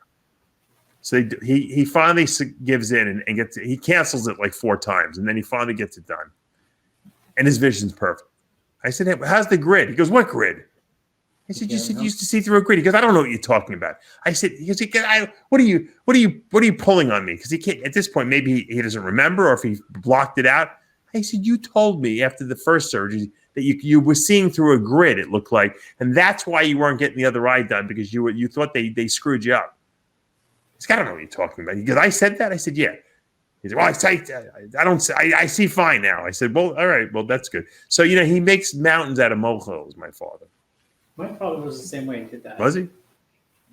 So he finally gives in and he cancels it like 4 times, and then he finally gets it done. And his vision's perfect. I said, hey, how's the grid? He goes, what grid? I said, you used to see through a grid. He goes, I don't know what you're talking about. I said, what are you pulling on me? Because he can't, at this point, maybe he doesn't remember or if he blocked it out. I said, you told me after the first surgery that you were seeing through a grid, it looked like, and that's why you weren't getting the other eye done because you thought they screwed you up. He's got, I don't know what you're talking about. Because I said that? I said, yeah. He said, well, I see fine now. I said, well, all right, well, that's good. So, he makes mountains out of molehills, my father. My father was the same way. He did that. Was he?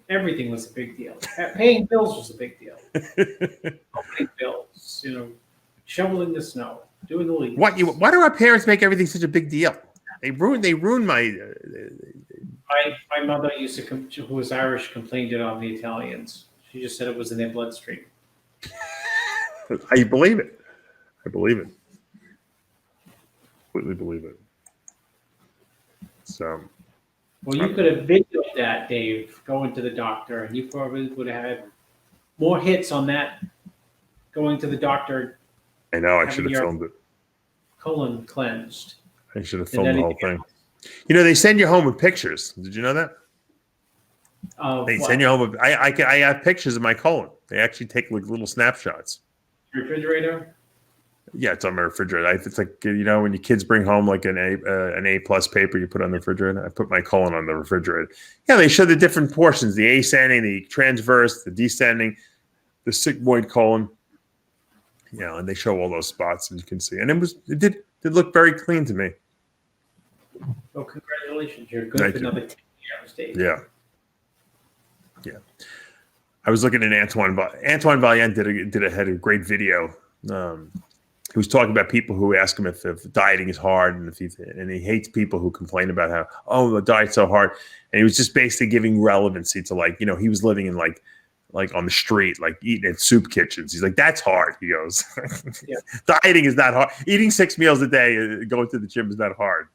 Everything was a big deal. Paying bills was a big deal. Opening bills, shoveling the snow, doing the leaves. Why do our parents make everything such a big deal? They ruined my. My mother who was Irish, complained it on the Italians. She just said it was in their bloodstream. I believe it. Completely believe it. So. Well, you could have videoed that, Dave, going to the doctor, and you probably would have had more hits on that going to the doctor. I know. I should have filmed it. Colon cleansed. I should have filmed the whole thing. They send you home with pictures. Did you know that? They send you home with. I have pictures of my colon. They actually take like little snapshots. Refrigerator. Yeah, it's on my refrigerator. It's like when your kids bring home like an A+ paper you put on the refrigerator. I put my colon on the refrigerator. Yeah, they show the different portions: the ascending, the transverse, the descending, the sigmoid colon. And they show all those spots, and you can see. And it did look very clean to me. Oh, congratulations! You're good for another 10 years, Dave. Yeah. I was looking at Antoine Valiant had a great video. He was talking about people who ask him if dieting is hard and he hates people who complain about how the diet's so hard, and he was just basically giving relevancy to he was living in like on the street, like eating at soup kitchens. He's like, that's hard. He goes, yeah. Dieting is not hard. Eating 6 meals a day, going to the gym is not hard.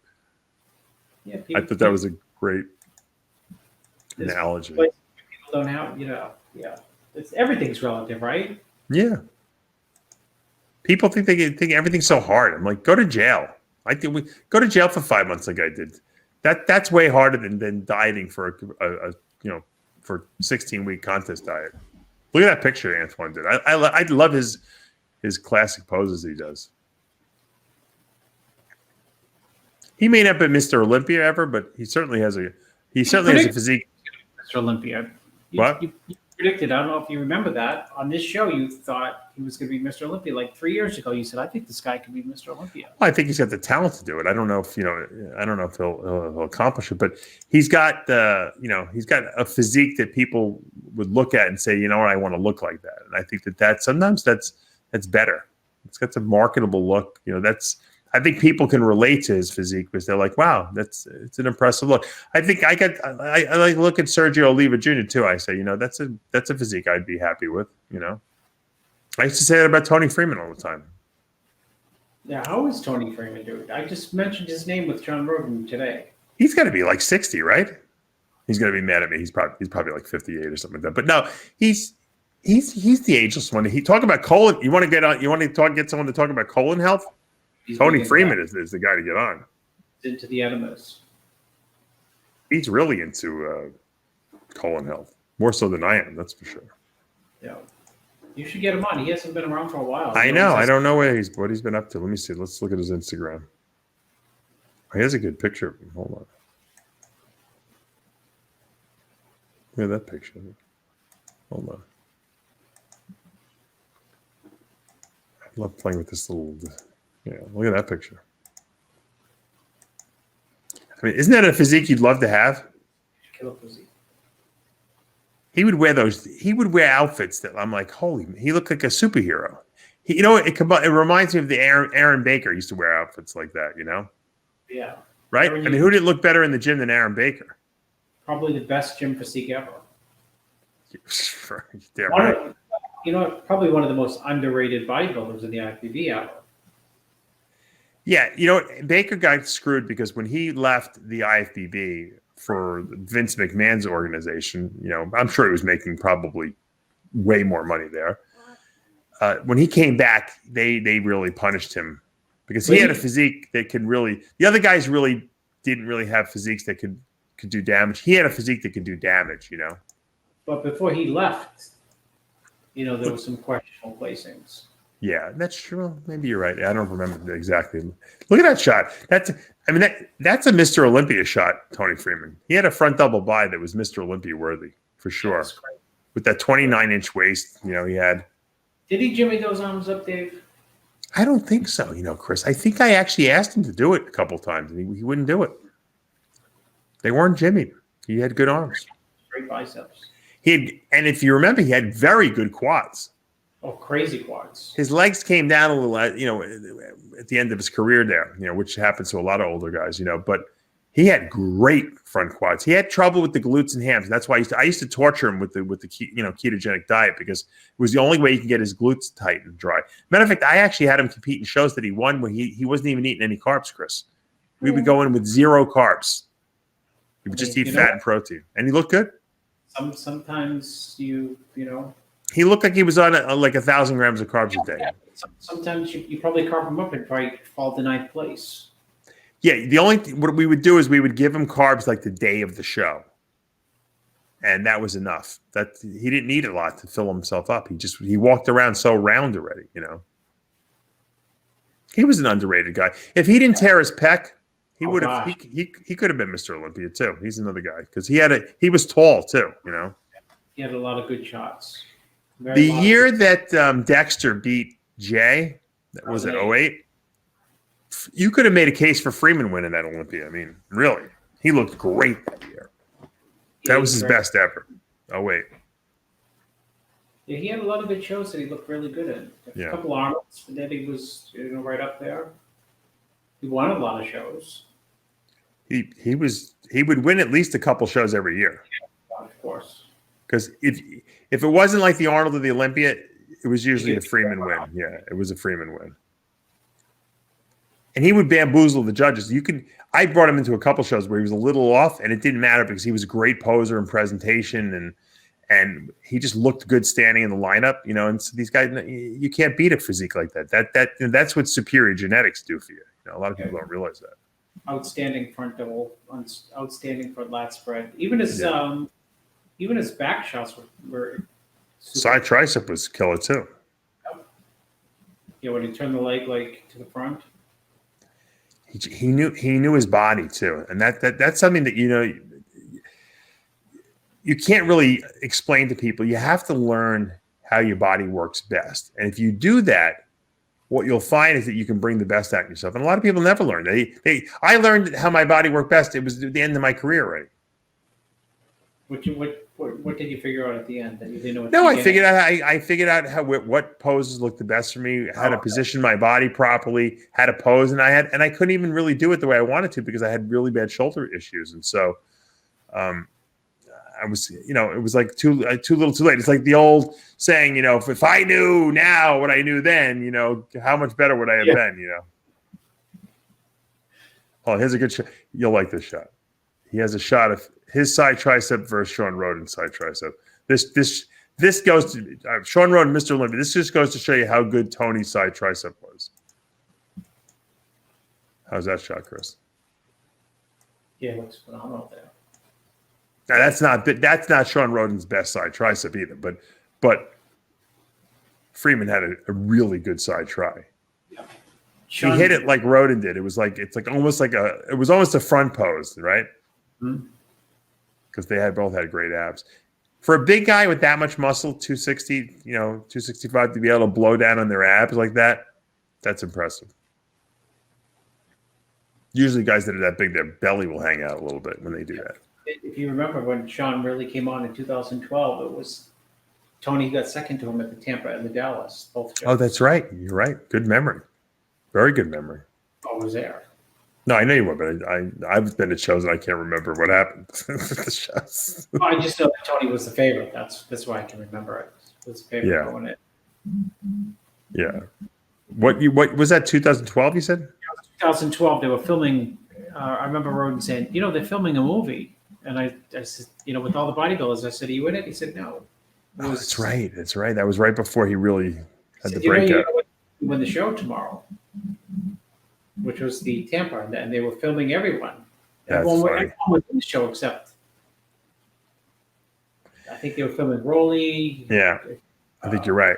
Yeah, I thought that was a great analogy. People don't have, everything's relative, right? Yeah. People think everything's so hard. I'm like, go to jail. I think we go to jail for 5 months, like I did. That's way harder than dieting for for 16-week contest diet. Look at that picture Antoine did. I love his classic poses he does. He may not be Mr. Olympia ever, but he certainly has a physique. Mr. Olympia. What? You're predicted, I don't know if you remember that, on this show, you thought he was going to be Mr. Olympia. Like 3 years ago, you said, I think this guy could be Mr. Olympia. Well, I think he's got the talent to do it. I don't know if I don't know if he'll accomplish it, but he's got he's got a physique that people would look at and say, you know what, I want to look like that. And I think that sometimes that's better. It's got a marketable look. I think people can relate to his physique because they're like, wow, it's an impressive look. I think I like look at Sergio Oliva Jr. too. I say, that's a physique I'd be happy with. I used to say that about Tony Freeman all the time. Yeah, how is Tony Freeman doing? I just mentioned his name with John Rogan today. He's got to be like 60, right? He's going to be mad at me. He's probably like 58 or something like that. But no, he's the ageless one. He talk about colon. You want to get someone to talk about colon health? Tony Freeman is the guy to get on. Into the enemas. He's really into colon health, more so than I am. That's for sure. Yeah, you should get him on. He hasn't been around for a while. I know. I don't know what he's been up to. Let me see. Let's look at his Instagram. Oh, he has a good picture of him. Hold on. Look at that picture. Hold on. I love playing with this little. Yeah, look at that picture. I mean, isn't that a physique you'd love to have? Killer physique. He would wear those. He would wear outfits that I'm like, holy. He looked like a superhero. It reminds me of the Aaron Baker used to wear outfits like that. Yeah. Right. I mean, who did look better in the gym than Aaron Baker? Probably the best gym physique ever. Damn right. Probably one of the most underrated bodybuilders in the IFBB hour. Yeah, Baker got screwed because when he left the IFBB for Vince McMahon's organization, I'm sure he was making probably way more money there. When he came back, they really punished him because he had a physique that could really. The other guys really didn't really have physiques that could do damage. He had a physique that could do damage, But before he left, there was some questionable placings. Yeah, that's true. Maybe you're right. I don't remember exactly. Look at that shot. That's a Mr. Olympia shot, Tony Freeman. He had a front double bi that was Mr. Olympia worthy for sure. With that 29-inch waist, he had. Did he jimmy those arms up, Dave? I don't think so, Chris. I think I actually asked him to do it a couple times, and he wouldn't do it. They weren't jimmied. He had good arms. Great biceps. And if you remember, he had very good quads. Oh, crazy quads. His legs came down a little, at the end of his career there, which happens to a lot of older guys, but he had great front quads. He had trouble with the glutes and hams. That's why I used to torture him with the ketogenic diet because it was the only way he could get his glutes tight and dry. Matter of fact, I actually had him compete in shows that he won when he wasn't even eating any carbs, Chris. We would go in with 0 carbs. He would just eat fat and protein. And he looked good. Sometimes he looked like he was on like 1,000 grams of carbs a day. Yeah. Sometimes you probably carb him up and probably fall to 9th place. Yeah, what we would do is we would give him carbs like the day of the show, and that was enough. That he didn't need a lot to fill himself up. He walked around so round already. He was an underrated guy. If he didn't tear his pec, he would have. He could have been Mr. Olympia too. He's another guy because he was tall too. He had a lot of good shots. The year that Dexter beat Jay, that was at 08, you could have made a case for Freeman winning that Olympia. I mean, really. He looked great that year. That was his best ever. 08. Yeah, he had a lot of good shows that he looked really good in. A couple Arnolds, and then he was right up there. He won a lot of shows. He would win at least a couple shows every year. Yeah, of course. Because if it wasn't like the Arnold or the Olympia, it was usually a Freeman win. Yeah, it was a Freeman win. And he would bamboozle the judges. I brought him into a couple shows where he was a little off, and it didn't matter because he was a great poser and presentation, and he just looked good standing in the lineup. And so these guys, you can't beat a physique like that. That's what superior genetics do for you. A lot of people don't realize that. Outstanding front double, outstanding front lat spread. Even his back shots were side tricep was killer too. Yeah, when he turned the leg to the front. He knew his body too, and that's something that you can't really explain to people. You have to learn how your body works best. And if you do that, what you'll find is that you can bring the best out of yourself. And a lot of people never learn. I learned how my body worked best. It was the end of my career already. What did you figure out at the end that you didn't know? No, I figured out. I figured out what poses looked the best for me, how to position my body properly, how to pose, and I couldn't even really do it the way I wanted to because I had really bad shoulder issues, and so, I was, it was like too little, too late. It's like the old saying, if I knew now what I knew then, how much better would I have been, Oh, here's a good shot. You'll like this shot. He has a shot of his side tricep versus Sean Roden's side tricep. This goes to Sean Roden, Mr. Olympia. This just goes to show you how good Tony's side tricep was. How's that shot, Chris? Yeah, it looks phenomenal there. Now that's not Sean Roden's best side tricep either, but Freeman had a really good side try. Yeah. He hit it like Roden did. It was almost a front pose, right? Because they both had great abs. For a big guy with that much muscle, 260, 265, to be able to blow down on their abs like that, that's impressive. Usually guys that are that big, their belly will hang out a little bit when they do that. If you remember when Sean really came on in 2012, it was Tony got second to him at the Tampa and the Dallas. Both shows. Oh, that's right. You're right. Good memory. Very good memory. I was there. No, I know you were, but I've been to shows and I can't remember what happened. The shows. I just know that Tony was the favorite. That's why I can remember it. It was the favorite going in. Yeah. What was that? 2012? You said? 2012. They were filming. I remember Roden saying, they're filming a movie, and I said, with all the bodybuilders, I said, "Are you in it?" He said, "No." That's right. That's right. That was right before he really had the You breakout. win the show tomorrow, which was the Tampa, and they were filming everyone. Everyone was in the show except I think they were filming Rolly. Yeah, I think you're right.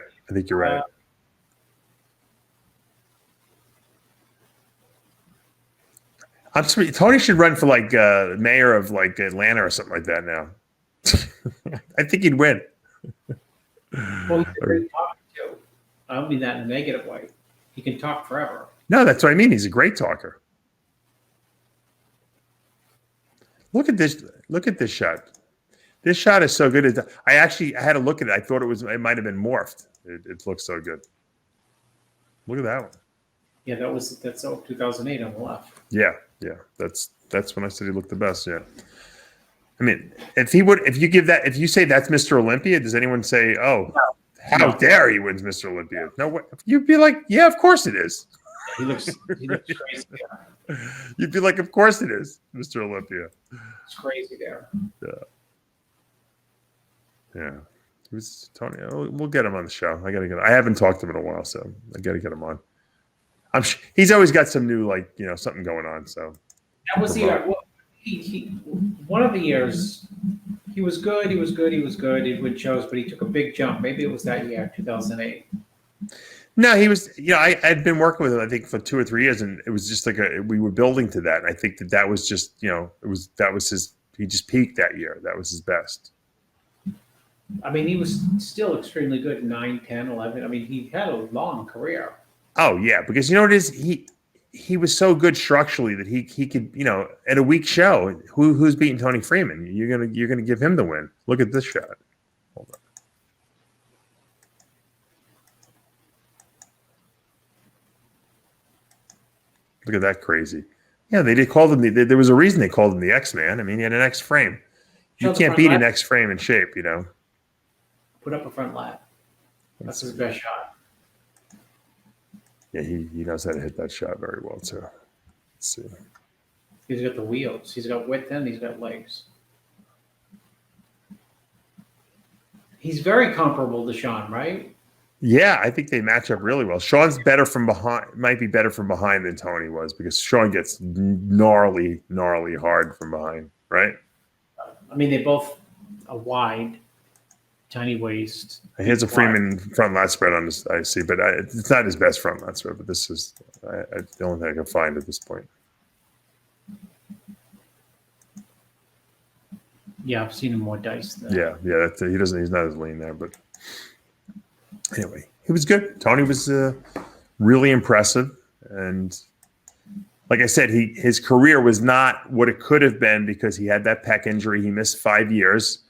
I'm sorry, Tony should run for mayor of Atlanta or something like that now. I think he'd win. Well, he's a great talker too. I don't mean that in a negative way. He can talk forever. No, that's what I mean. He's a great talker. Look at this. Look at this shot. This shot is so good. I had to look at it. I thought it might have been morphed. It looks so good. Look at that one. Yeah, that's 2008 on the left. Yeah. That's when I said he looked the best. Yeah. I mean, if you say that's Mr. Olympia, does anyone say, "Oh, how dare he wins Mr. Olympia"? No, you'd be like, "Yeah, of course it is." He looks crazy there. You'd be like, "Of course it is, Mr. Olympia." It's crazy there. Yeah. He was Tony. We'll get him on the show. I haven't talked to him in a while, so I got to get him on. He's always got some new, something going on. So that was the year. Well, he one of the years he was good. He would shows, but he took a big jump. Maybe it was that year, 2008. No, he was. I'd been working with him, I think, for 2 or 3 years, and it was just we were building to that. And I think that was just, that was his. He just peaked that year. That was his best. I mean, he was still extremely good in 9, 10, 11. I mean, he had a long career. Oh yeah, because you know what it is, he was so good structurally that he could, at a week show, who's beating Tony Freeman? You're gonna give him the win. Look at this shot. Hold on. Look at that crazy. Yeah, they did call him there was a reason they called him the X-Man. I mean, he had an X frame. You can't beat an X frame in shape, Put up a front lat. That's his best shot. Yeah, he knows how to hit that shot very well too. Let's see. He's got the wheels. He's got width and he's got legs. He's very comparable to Sean, right? Yeah, I think they match up really well. Sean's better from behind, might be better from behind than Tony was because Sean gets gnarly hard from behind, right? I mean, they both are wide, tiny waist. Here's a Freeman front lat spread on this, I see, but it's not his best front lat spread, but this is the only thing I can find at this point. Yeah, I've seen him more diced. Yeah. That's, he's not as lean there, but anyway, he was good. Tony was really impressive, and like I said, his career was not what it could have been because he had that pec injury. He missed 5 years.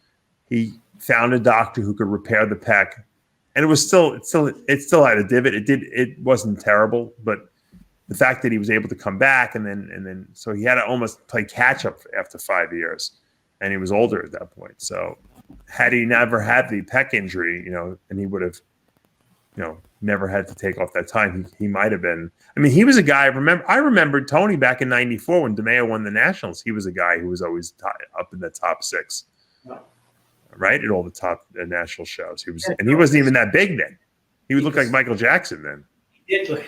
He found a doctor who could repair the pec, and it still had a divot. It wasn't terrible, but the fact that he was able to come back and then so he had to almost play catch up after 5 years, and he was older at that point. So had he never had the pec injury, and he would have, never had to take off that time, he might have been. I mean, he was a guy. I remember Tony back in '94 when DeMeo won the Nationals. He was a guy who was always up in the top 6, right, at all the top national shows. He wasn't even that big then. He would look like Michael Jackson then. He did look,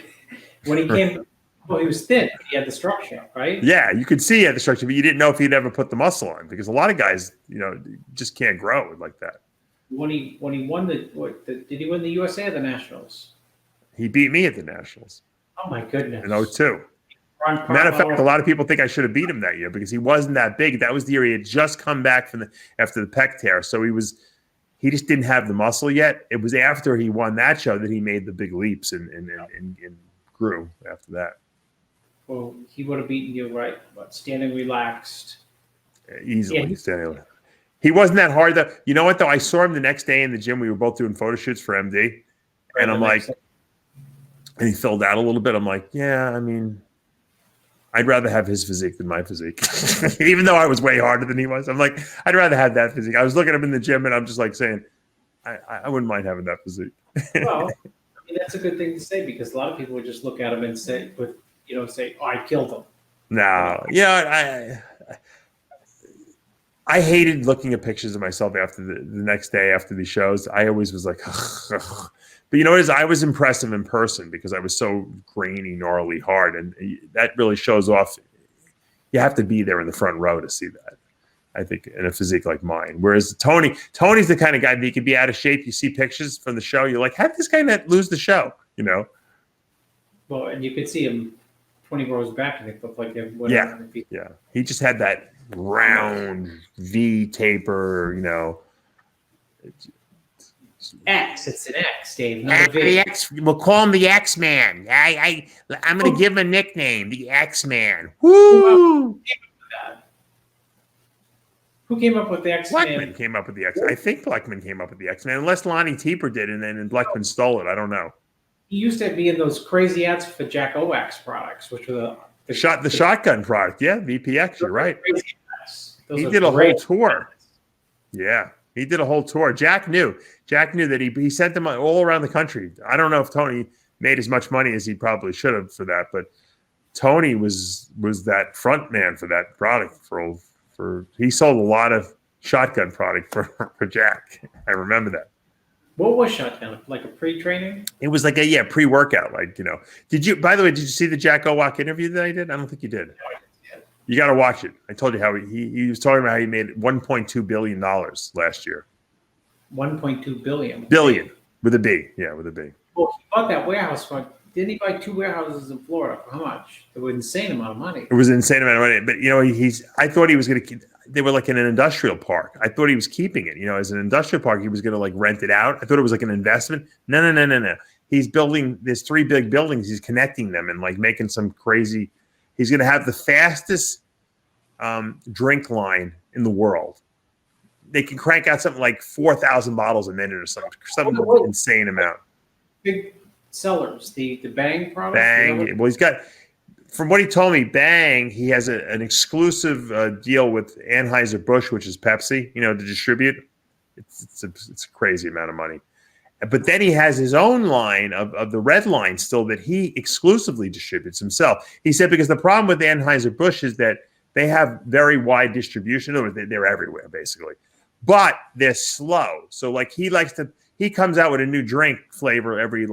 when he came. Well, he was thin. He had the structure, right? Yeah, you could see he had the structure, but you didn't know if he'd ever put the muscle on because a lot of guys, just can't grow like that. When he won did he win the USA or the Nationals? He beat me at the Nationals. Oh my goodness! In 02. Matter of fact, a lot of people think I should have beat him that year because he wasn't that big. That was the year he had just come back after the pec tear, so he just didn't have the muscle yet. It was after he won that show that he made the big leaps and grew after that. Well, he would have beaten you, right? Standing relaxed. Easily standing. He wasn't that hard though. You know what though? I saw him the next day in the gym. We were both doing photo shoots for MD, and I'm like, and he filled out a little bit. I'm like, yeah, I mean, I'd rather have his physique than my physique, even though I was way harder than he was. I'm like, I'd rather have that physique. I was looking at him in the gym, and I'm just like saying, I wouldn't mind having that physique. Well, I mean, that's a good thing to say because a lot of people would just look at him and say, oh, I killed him. No, I hated looking at pictures of myself after the next day after these shows. I always was like, ugh. But you know what it is? I was impressive in person because I was so grainy, gnarly, hard, and that really shows off. You have to be there in the front row to see that, I think, in a physique like mine. Whereas Tony's the kind of guy that he could be out of shape. You see pictures from the show, you're like, how did this guy not lose the show? Well, and you could see him 20 rows back, and it looked like whatever. Yeah. He just had that round V taper, X. It's an X, Dave. Not a V. The X. We'll call him the X Man. I'm going to give him a nickname, the X Man. Woo! Who came up with the X Man? Blackman came up with the X. I think Blackman came up with the X Man, unless Lonnie Teeper did, and then Blackman stole it. I don't know. He used to be in those crazy ads for Jack Owax products, which were the shotgun product. Yeah, VPX. You're right. He did a whole tour. Yeah, he did a whole tour. Jack knew that he sent them all around the country. I don't know if Tony made as much money as he probably should have for that, but Tony was that front man for that product for he sold a lot of shotgun product for Jack. I remember that. What was shotgun? Like a pre-training? It was like a pre-workout. Did you? By the way, did you see the Jack Owak interview that I did? I don't think you did. You got to watch it. I told you how he was talking about how he made $1.2 billion last year. 1.2 billion. Billion with a B. Yeah, with a B. Well, he bought that warehouse for. Didn't he buy 2 warehouses in Florida? For how much? It was an insane amount of money. It was an insane amount of money. But I thought he was going to. They were like in an industrial park. I thought he was keeping it. As an industrial park, he was going to rent it out. I thought it was like an investment. No. He's building. There's 3 big buildings. He's connecting them and making some crazy. He's going to have the fastest drink line in the world. They can crank out something like 4,000 bottles a minute or some insane amount. Big sellers, the Bang product. Bang. Well, he's got. From what he told me, Bang, he has an exclusive deal with Anheuser-Busch, which is Pepsi, to distribute. It's a crazy amount of money. But then he has his own line of the red line still that he exclusively distributes himself. He said because the problem with Anheuser-Busch is that they have very wide distribution. In other words, they're everywhere, basically. But they're slow. So, he comes out with a new drink flavor every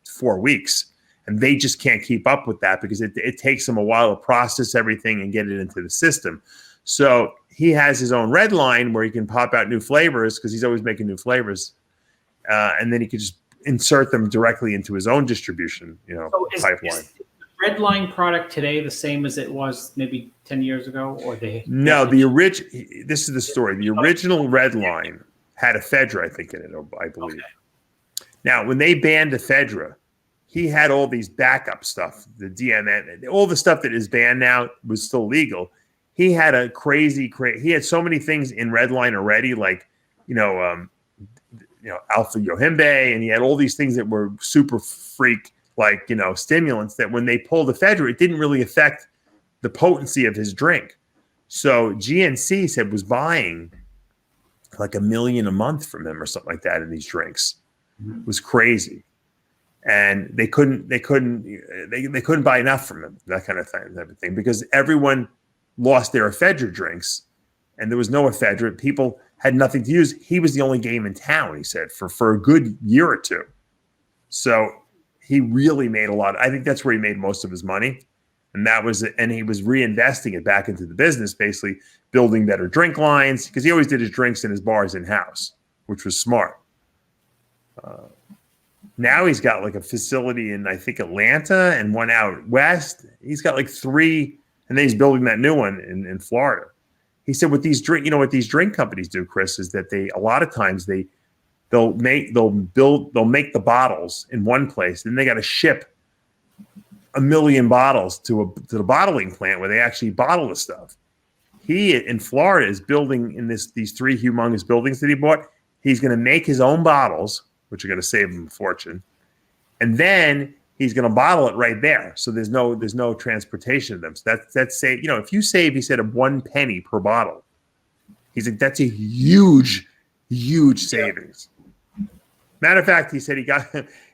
4 weeks. And they just can't keep up with that because it takes them a while to process everything and get it into the system. So he has his own red line where he can pop out new flavors because he's always making new flavors. And then he could just insert them directly into his own distribution, pipeline. Is the Redline product today the same as it was maybe 10 years ago, or they? No, this is the story. The original Redline had ephedra, I think, in it, I believe. Okay. Now, when they banned ephedra, he had all these backup stuff, the DMN, all the stuff that is banned now was still legal. He had a crazy. He had so many things in Redline already, like alpha yohimbe, and he had all these things that were super freak, like stimulants. That when they pulled ephedra, it didn't really affect the potency of his drink. So GNC said was buying like $1 million a month from him or something like that in these drinks. It was crazy. And they couldn't buy enough from him, that kind of thing, because everyone lost their ephedra drinks, and there was no ephedra. People had nothing to use. He was the only game in town, he said, for a good year or two. So he really made a lot. I think that's where he made most of his money, and he was reinvesting it back into the business, basically building better drink lines, because he always did his drinks in his bars in house, which was smart. Now he's got like a facility in, I think, Atlanta and one out west. He's got like 3, and then he's building that new one in Florida. He said what these drink companies do, Chris, is that a lot of times they'll make the bottles in one place, then they got to ship 1 million bottles to the bottling plant where they actually bottle the stuff. He in Florida is building in these 3 humongous buildings that he bought. He's going to make his own bottles, which are going to save him a fortune. And then he's going to bottle it right there. So there's no transportation of them. So that's say, if you save, he said, 1 penny per bottle, he's like, that's a huge, huge savings. Matter of fact, he said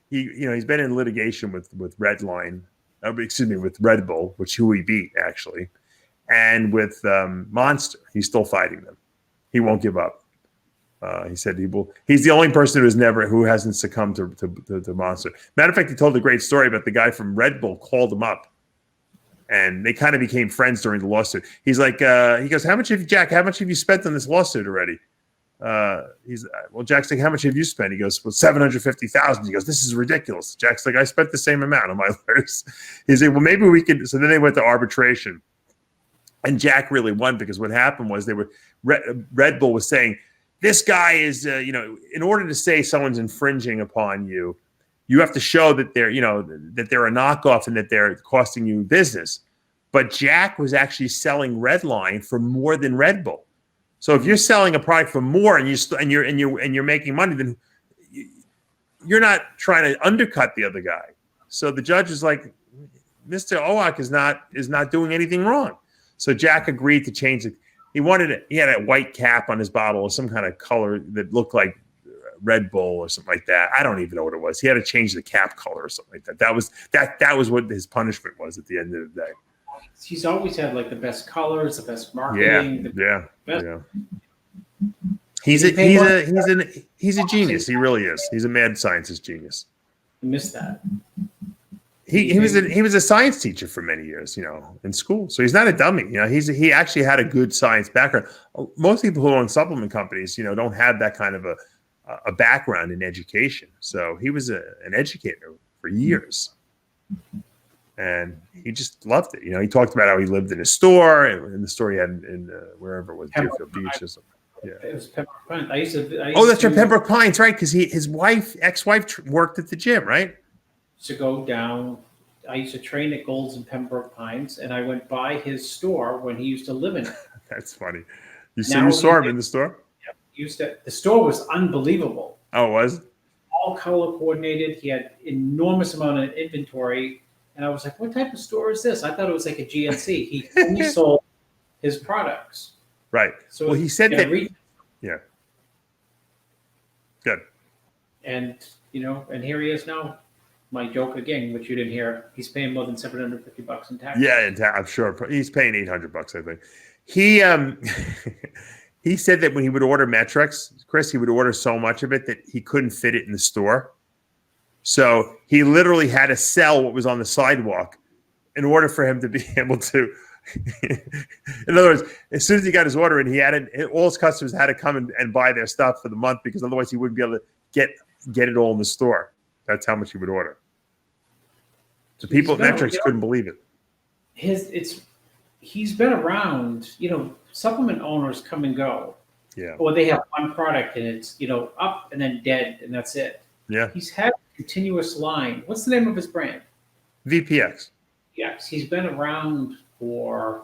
he's been in litigation with Redline, with Red Bull, who he beat actually. And with Monster, he's still fighting them. He won't give up. He said he's the only person who hasn't succumbed to Monster. Matter of fact, he told a great story about the guy from Red Bull called him up, and they kind of became friends during the lawsuit. He's like, he goes, how much have you spent on this lawsuit already? Jack's like, how much have you spent? He goes, well, $750,000. He goes, this is ridiculous. Jack's like, I spent the same amount on my lawyers. He's like, well, maybe we could. So then they went to arbitration, and Jack really won, because what happened was Red Bull was saying, this guy is, in order to say someone's infringing upon you, you have to show that they're a knockoff and that they're costing you business. But Jack was actually selling Redline for more than Red Bull. So if you're selling a product for more and you're making money, then you're not trying to undercut the other guy. So the judge is like, Mr. Owak is not doing anything wrong. So Jack agreed to change it. He had a white cap on his bottle or some kind of color that looked like Red Bull or something like that. I don't even know what it was. He had to change the cap color or something like that. That was what his punishment was at the end of the day. He's always had like the best colors, the best marketing. Yeah. He's a genius. He really is. He's a mad scientist genius. I missed that. He was a science teacher for many years, in school. So he's not a dummy. He actually had a good science background. Most people who own supplement companies, don't have that kind of a background in education. So he was an educator for years, and he just loved it. He talked about how he lived in a store, and the store he had in wherever it was, Deerfield Beach or something. Yeah, it was Pembroke Pines. That's right, Pembroke Pines, right? Because his ex-wife worked at the gym, right? To go down. I used to train at Gold's in Pembroke Pines, and I went by his store when he used to live in it. That's funny. You saw him in the store? Yeah, the store was unbelievable. Oh, it was? All color coordinated. He had enormous amount of inventory, and I was like, what type of store is this? I thought it was like a GNC. He only sold his products. Right. So well, he said that. Yeah. Good. And and here he is now. My joke again, which you didn't hear. He's paying more than $750 in tax. Yeah, I'm sure he's paying $800. I think he said that when he would order Metrix, Chris, he would order so much of it that he couldn't fit it in the store. So he literally had to sell what was on the sidewalk in order for him to be able to. In other words, as soon as he got his order in, all his customers had to come and buy their stuff for the month, because otherwise he wouldn't be able to get it all in the store. That's how much he would order. The people at been- Metrics couldn't believe it. He's been around. Supplement owners come and go, Yeah. or they have one product and it's up and then dead and that's it. Yeah. He's had a continuous line. What's the name of his brand? VPX. Yes, he's been around for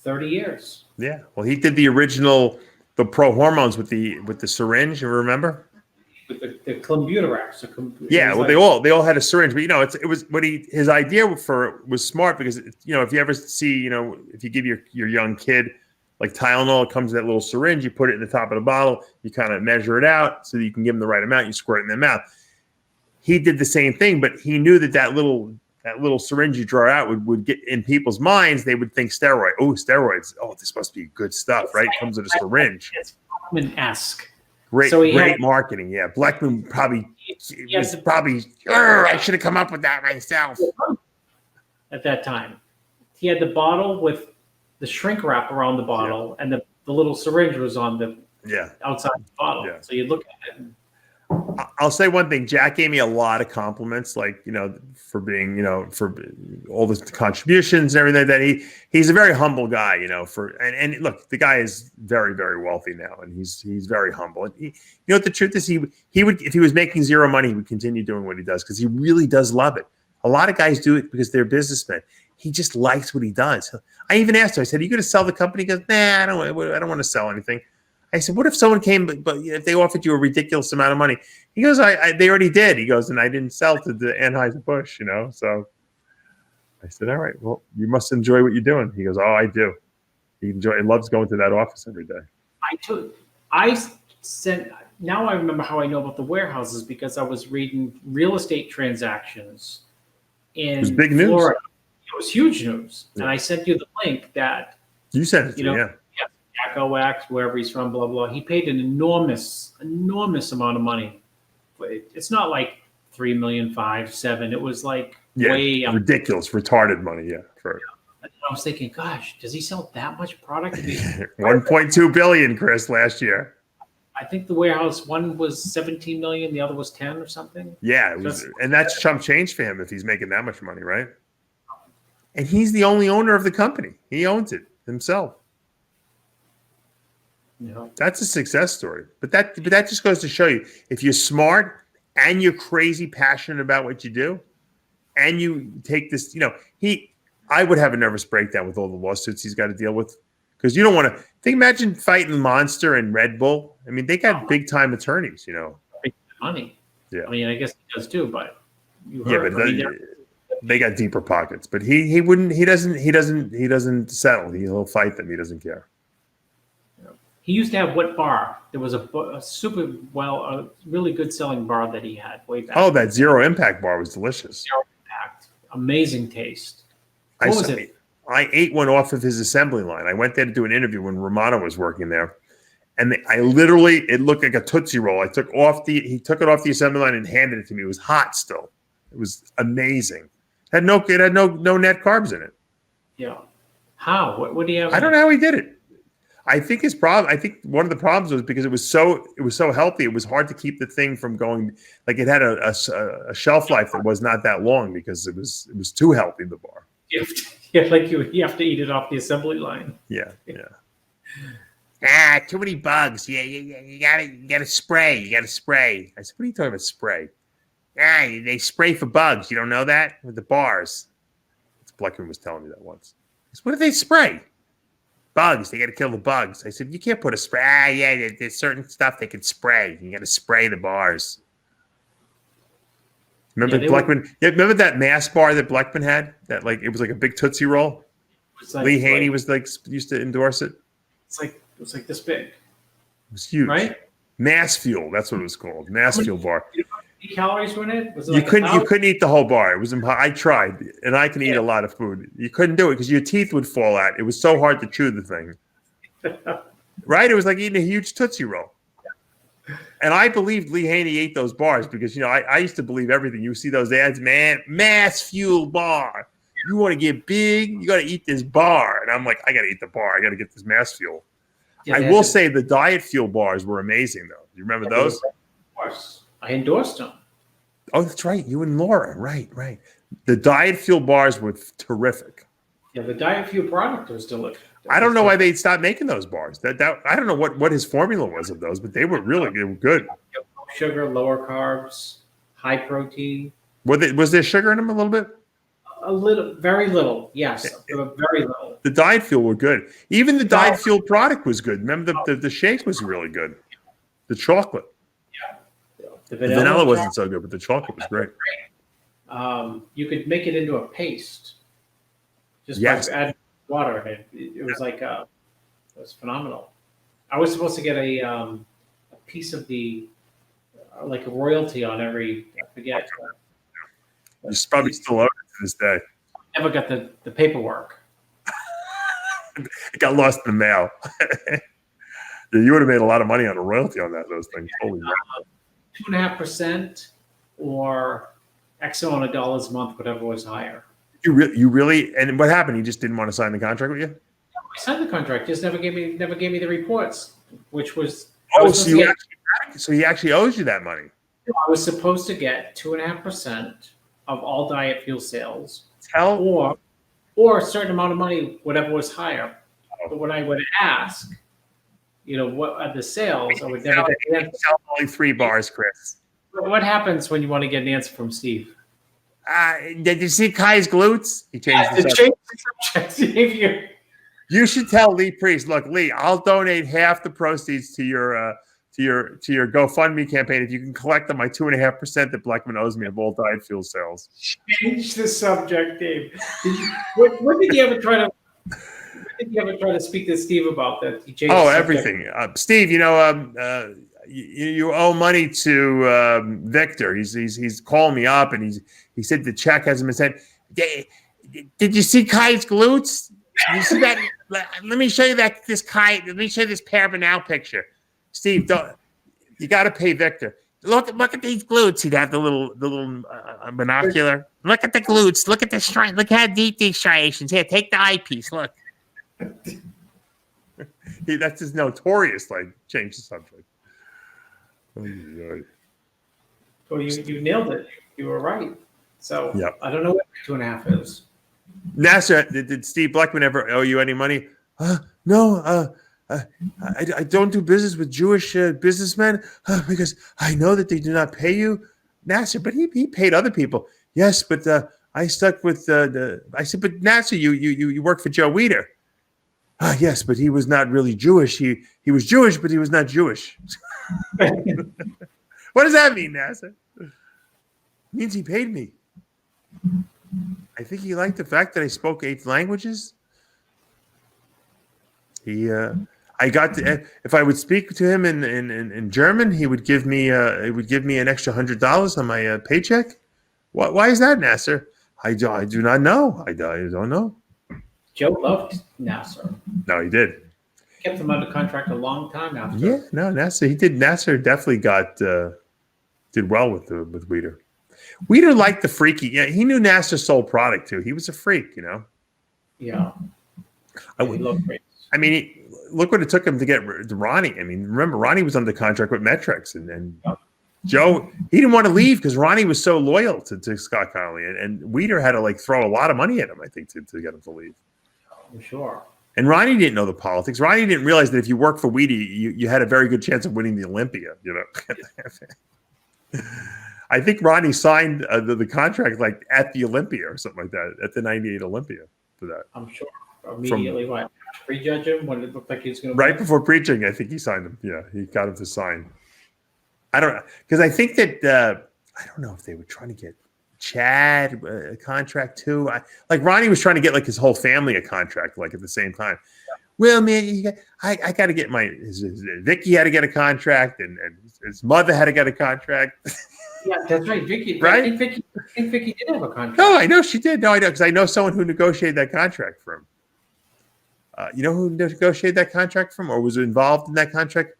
30 years. Yeah. Well, he did the original, the pro hormones with the syringe. You remember? With the Clenbuterol. Yeah. Well, they all had a syringe, but it was what his idea was smart because if you ever see if you give your young kid like Tylenol, it comes in that little syringe. You put it in the top of the bottle. You kind of measure it out so that you can give them the right amount. You squirt it in their mouth. He did the same thing, but he knew that little syringe you draw out would get in people's minds. They would think steroid. Oh, steroids. Oh, this must be good stuff, right? It comes in a syringe. It's Blackman-esque. Great marketing. Yeah, Blackman probably I should have come up with that myself. At that time, he had the bottle with the shrink wrap around the bottle, and the little syringe was on the outside the bottle. Yeah. So you look at it. And, I'll say one thing. Jack gave me a lot of compliments, like, for being, for all the contributions and everything that he's a very humble guy, and look, the guy is very, very wealthy now and he's very humble. And what the truth is, he would, if he was making zero money, he would continue doing what he does because he really does love it. A lot of guys do it because they're businessmen. He just likes what he does. I even asked him, I said, "Are you going to sell the company?" He goes, "Nah, I don't want to sell anything." I said, "What if someone came, but if they offered you a ridiculous amount of money?" He goes, they already did. He goes, and I didn't sell to the Anheuser-Busch, So I said, "All right, well, you must enjoy what you're doing." He goes, "Oh, I do." He loves going to that office every day. Now I remember how I know about the warehouses because I was reading real estate transactions in it was big news. Florida. It was huge news. Yeah. And I sent you the link that you sent it to me, yeah. Jacko Wax, wherever he's from, blah, blah. He paid an enormous amount of money. It's not like 3 million, 5, 7. It was like way ridiculous, retarded money. Yeah. I was thinking, gosh, does he sell that much product? 1.2 billion, Chris, last year. I think the warehouse one was 17 million, the other was 10 or something. Yeah, and that's chump change for him if he's making that much money, right? And he's the only owner of the company. He owns it himself. Yeah. That's a success story. But that just goes to show you, if you're smart and you're crazy passionate about what you do, and you take this, I would have a nervous breakdown with all the lawsuits he's got to deal with. Because you don't want to imagine fighting Monster and Red Bull. I mean, they got big time attorneys, Big money. Yeah. I mean, I guess he does too, but they got deeper pockets. But he doesn't settle. He'll fight them. He doesn't care. He used to have what bar? There was a really good selling bar that he had way back. Oh, that Zero Impact bar was delicious. Zero Impact, amazing taste. What was it? I ate one off of his assembly line. I went there to do an interview when Romano was working there, and it looked like a Tootsie Roll. He took it off the assembly line and handed it to me. It was hot still. It was amazing. It had no net carbs in it. Yeah. How? What do you have? I don't know how he did it. I think one of the problems was because it was so healthy. It was hard to keep the thing from going. Like it had a shelf life that was not that long because it was too healthy. The bar. You have to eat it off the assembly line. Yeah. Too many bugs. Yeah. You gotta spray. You gotta spray. I said, "What are you talking about? Spray? They spray for bugs. You don't know that with the bars." Bleckman was telling me that once. He said, "What do they spray? Bugs. They got to kill the bugs." I said, "You can't put a spray." There's certain stuff they can spray. You got to spray the bars. Remember Bleckman? Remember that mass bar that Bleckman had? That it was like a big Tootsie Roll. Lee Haney was used to endorse it. It was like this big. It was huge, right? Mass Fuel. That's what it was called. Mass Fuel bar. You know how many calories were in it? Was it you couldn't eat the whole bar. It was I tried, and I can eat a lot of food. You couldn't do it because your teeth would fall out. It was so hard to chew the thing. Right? It was like eating a huge Tootsie Roll. And I believed Lee Haney ate those bars because, I used to believe everything. You see those ads, man, Mass Fuel bar. You want to get big, you got to eat this bar. And I'm like, I got to eat the bar. I got to get this Mass Fuel. Yeah, I will say the Diet Fuel bars were amazing, though. Do you remember those? Of course. I endorsed them. Oh, that's right. You and Laura. Right. The Diet Fuel bars were terrific. Yeah, the Diet Fuel product was delicious. I don't know why they stopped making those bars. That I don't know what his formula was of those, but they were good. Low sugar, lower carbs, high protein. Was there sugar in them a little bit? A little, very little. Yes, very little. The Diet Fuel were good. Even the Diet Fuel product was good. Remember the shake was really good. The chocolate. Yeah. The vanilla wasn't so good, but the chocolate was great. You could make it into a paste just by adding water in it. It was like it was phenomenal. I was supposed to get a piece of the like a royalty on every, I forget. You probably still owe it to this day. Never got the paperwork. It got lost in the mail. Yeah, you would have made a lot of money on a royalty on those things. Holy 2.5% or X amount of dollars a month, whatever was higher. You really, and what happened? He just didn't want to sign the contract with you? I signed the contract, just never gave me the reports, which was so he actually owes you that money. I was supposed to get 2.5% of all Diet Fuel sales, or a certain amount of money, whatever was higher. But when I would ask, what are the sales, I would never get an answer. Sell only 3 bars, Chris. What happens when you want to get an answer from Steve? Did you see Kai's glutes? He changed the subject. You should tell Lee Priest, look, Lee, I'll donate half the proceeds to your GoFundMe campaign if you can collect on my 2.5% that Blackman owes me of all Diet Fuel sales. Change the subject, Dave. When did you ever try to speak to Steve about that? He changed everything. Steve, you owe money to Victor. He's calling me up, and he said the check hasn't been sent. Did you see Kai's glutes? Did you see that? Let me show you this Kai. Let me show you this pair now picture. Steve, you got to pay Victor. Look at these glutes. He'd have the little binocular. Look at the glutes. Look at the striations. Look how deep these striations. Here, take the eyepiece. Look. That's his notorious change the subject. Well, you nailed it. You were right. So I don't know what 2.5 is. Nasser, did Steve Blackman ever owe you any money? No. I don't do business with Jewish businessmen because I know that they do not pay you, Nasser. But he paid other people. Yes, but I stuck with I said, but Nasser, you work for Joe Weider. Yes, but he was not really Jewish. He was Jewish, but he was not Jewish. What does that mean, Nasser? It means he paid me. I think he liked the fact that I spoke 8 languages. I got to, if I would speak to him in German, he would give me an extra $100 on my paycheck. Why is that, Nasser? I do not know. I don't know. Joe loved Nasser. No, he did. Kept him under contract a long time after. Yeah, no, Nasser. He did. Nasser definitely did well with Weider. Weider liked the freaky. Yeah, he knew Nasser sold product too. He was a freak, Yeah. He loved freaks. I mean, look what it took him to get Ronnie. I mean, remember Ronnie was on the contract with Metrex, and Joe, he didn't want to leave because Ronnie was so loyal to Scott Connolly, and Weider had to throw a lot of money at him, I think, to get him to leave. I'm sure. And Ronnie didn't know the politics. Ronnie didn't realize that if you worked for Weider, you had a very good chance of winning the Olympia. I think Ronnie signed the contract at the Olympia or something like that, at the '98 Olympia for that. I'm sure. Immediately, prejudge him when it looked like he was going to right before preaching. I think he signed him. Yeah, he got him to sign. I don't know, because I think that I don't know if they were trying to get Chad a contract too. Ronnie was trying to get his whole family a contract at the same time. Well, man, I got to get Vicky had to get a contract, and his mother had to get a contract. Yeah, that's right, Vicky. Right? I think Vicky did have a contract. No, I know she did. No, I know, because I know someone who negotiated that contract for him. You know who negotiated that contract from, or was involved in that contract?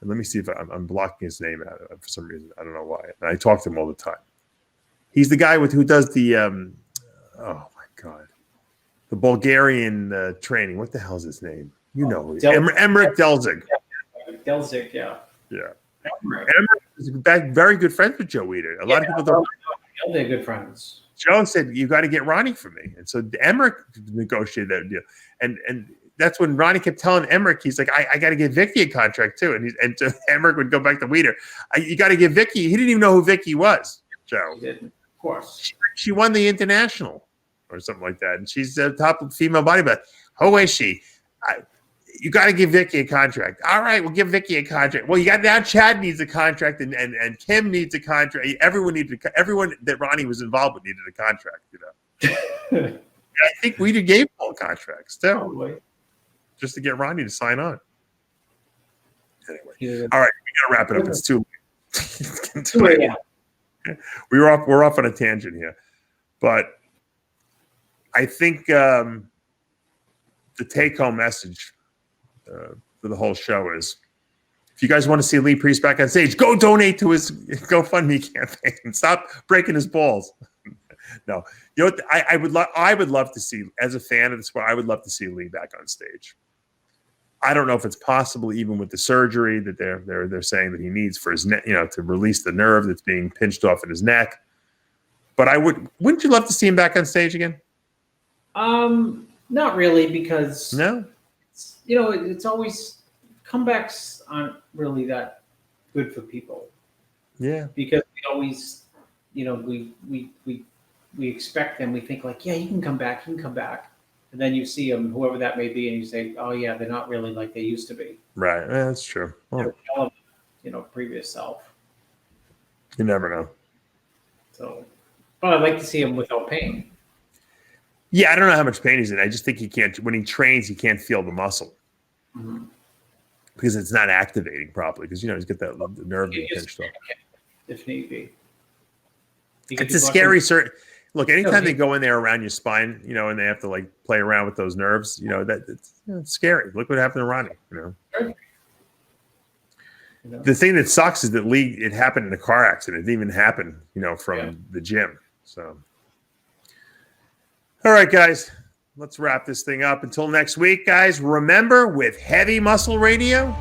And let me see if I'm blocking his name out for some reason. I don't know why. And I talk to him all the time. He's the guy who does the oh my God, the Bulgarian training. What the hell's his name? You know, Emmerich Delzig. Delzig, yeah. Yeah. Emmerich. Emmerich is very good friends with Joe Weider. A lot of people don't. They're good friends. Joe said, "You got to get Ronnie for me," and so Emmerich negotiated that deal. And that's when Ronnie kept telling Emmerich, he's like, "I got to give Vicky a contract too." And so Emmerich would go back to Weider. You got to give Vicky. He didn't even know who Vicky was. Joe. He didn't, of course. She won the international or something like that, and she's the top female bodybuilder. Who is she? You got to give Vicky a contract. All right, we'll give Vicky a contract. Well, you got now. Chad needs a contract, and Kim needs a contract. Everyone that Ronnie was involved with needed a contract. I think we gave all contracts too, Probably. just to get Ronnie to sign on. Anyway, Yeah. all right, we got to wrap it up. It's too late. Too late. We're off on a tangent here, but I think the take-home message for the whole show is: if you guys want to see Lee Priest back on stage, go donate to his GoFundMe campaign. Stop breaking his balls. No, you know what? I would love to see, as a fan of the sport, I would love to see Lee back on stage. I don't know if it's possible, even with the surgery that they're saying that he needs for his neck, to release the nerve that's being pinched off in his neck. But wouldn't you love to see him back on stage again? Not really, because No. it's always comebacks aren't really that good for people, Yeah. because we always, we expect them. We think like, yeah, he can come back, and then you see them, whoever that may be, and you say, oh yeah, they're not really like they used to be. Right. Yeah, that's true. Well, Previous self. you never know. So, but I'd like to see him without pain. Yeah, I don't know how much pain he's in. I just think he can't. When he trains, he can't feel the muscle because it's not activating properly. Because he's got that the nerve being pinched off. If need be. It's a scary look. Anytime they go in there around your spine, and they have to play around with those nerves, it's scary. Look what happened to Ronnie. The thing that sucks is that it happened in a car accident. It didn't even happen, from the gym. So, all right, guys, let's wrap this thing up. Until next week, guys. Remember, with Heavy Muscle Radio,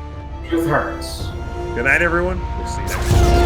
Truth hurts. good night, everyone. We'll see you next time.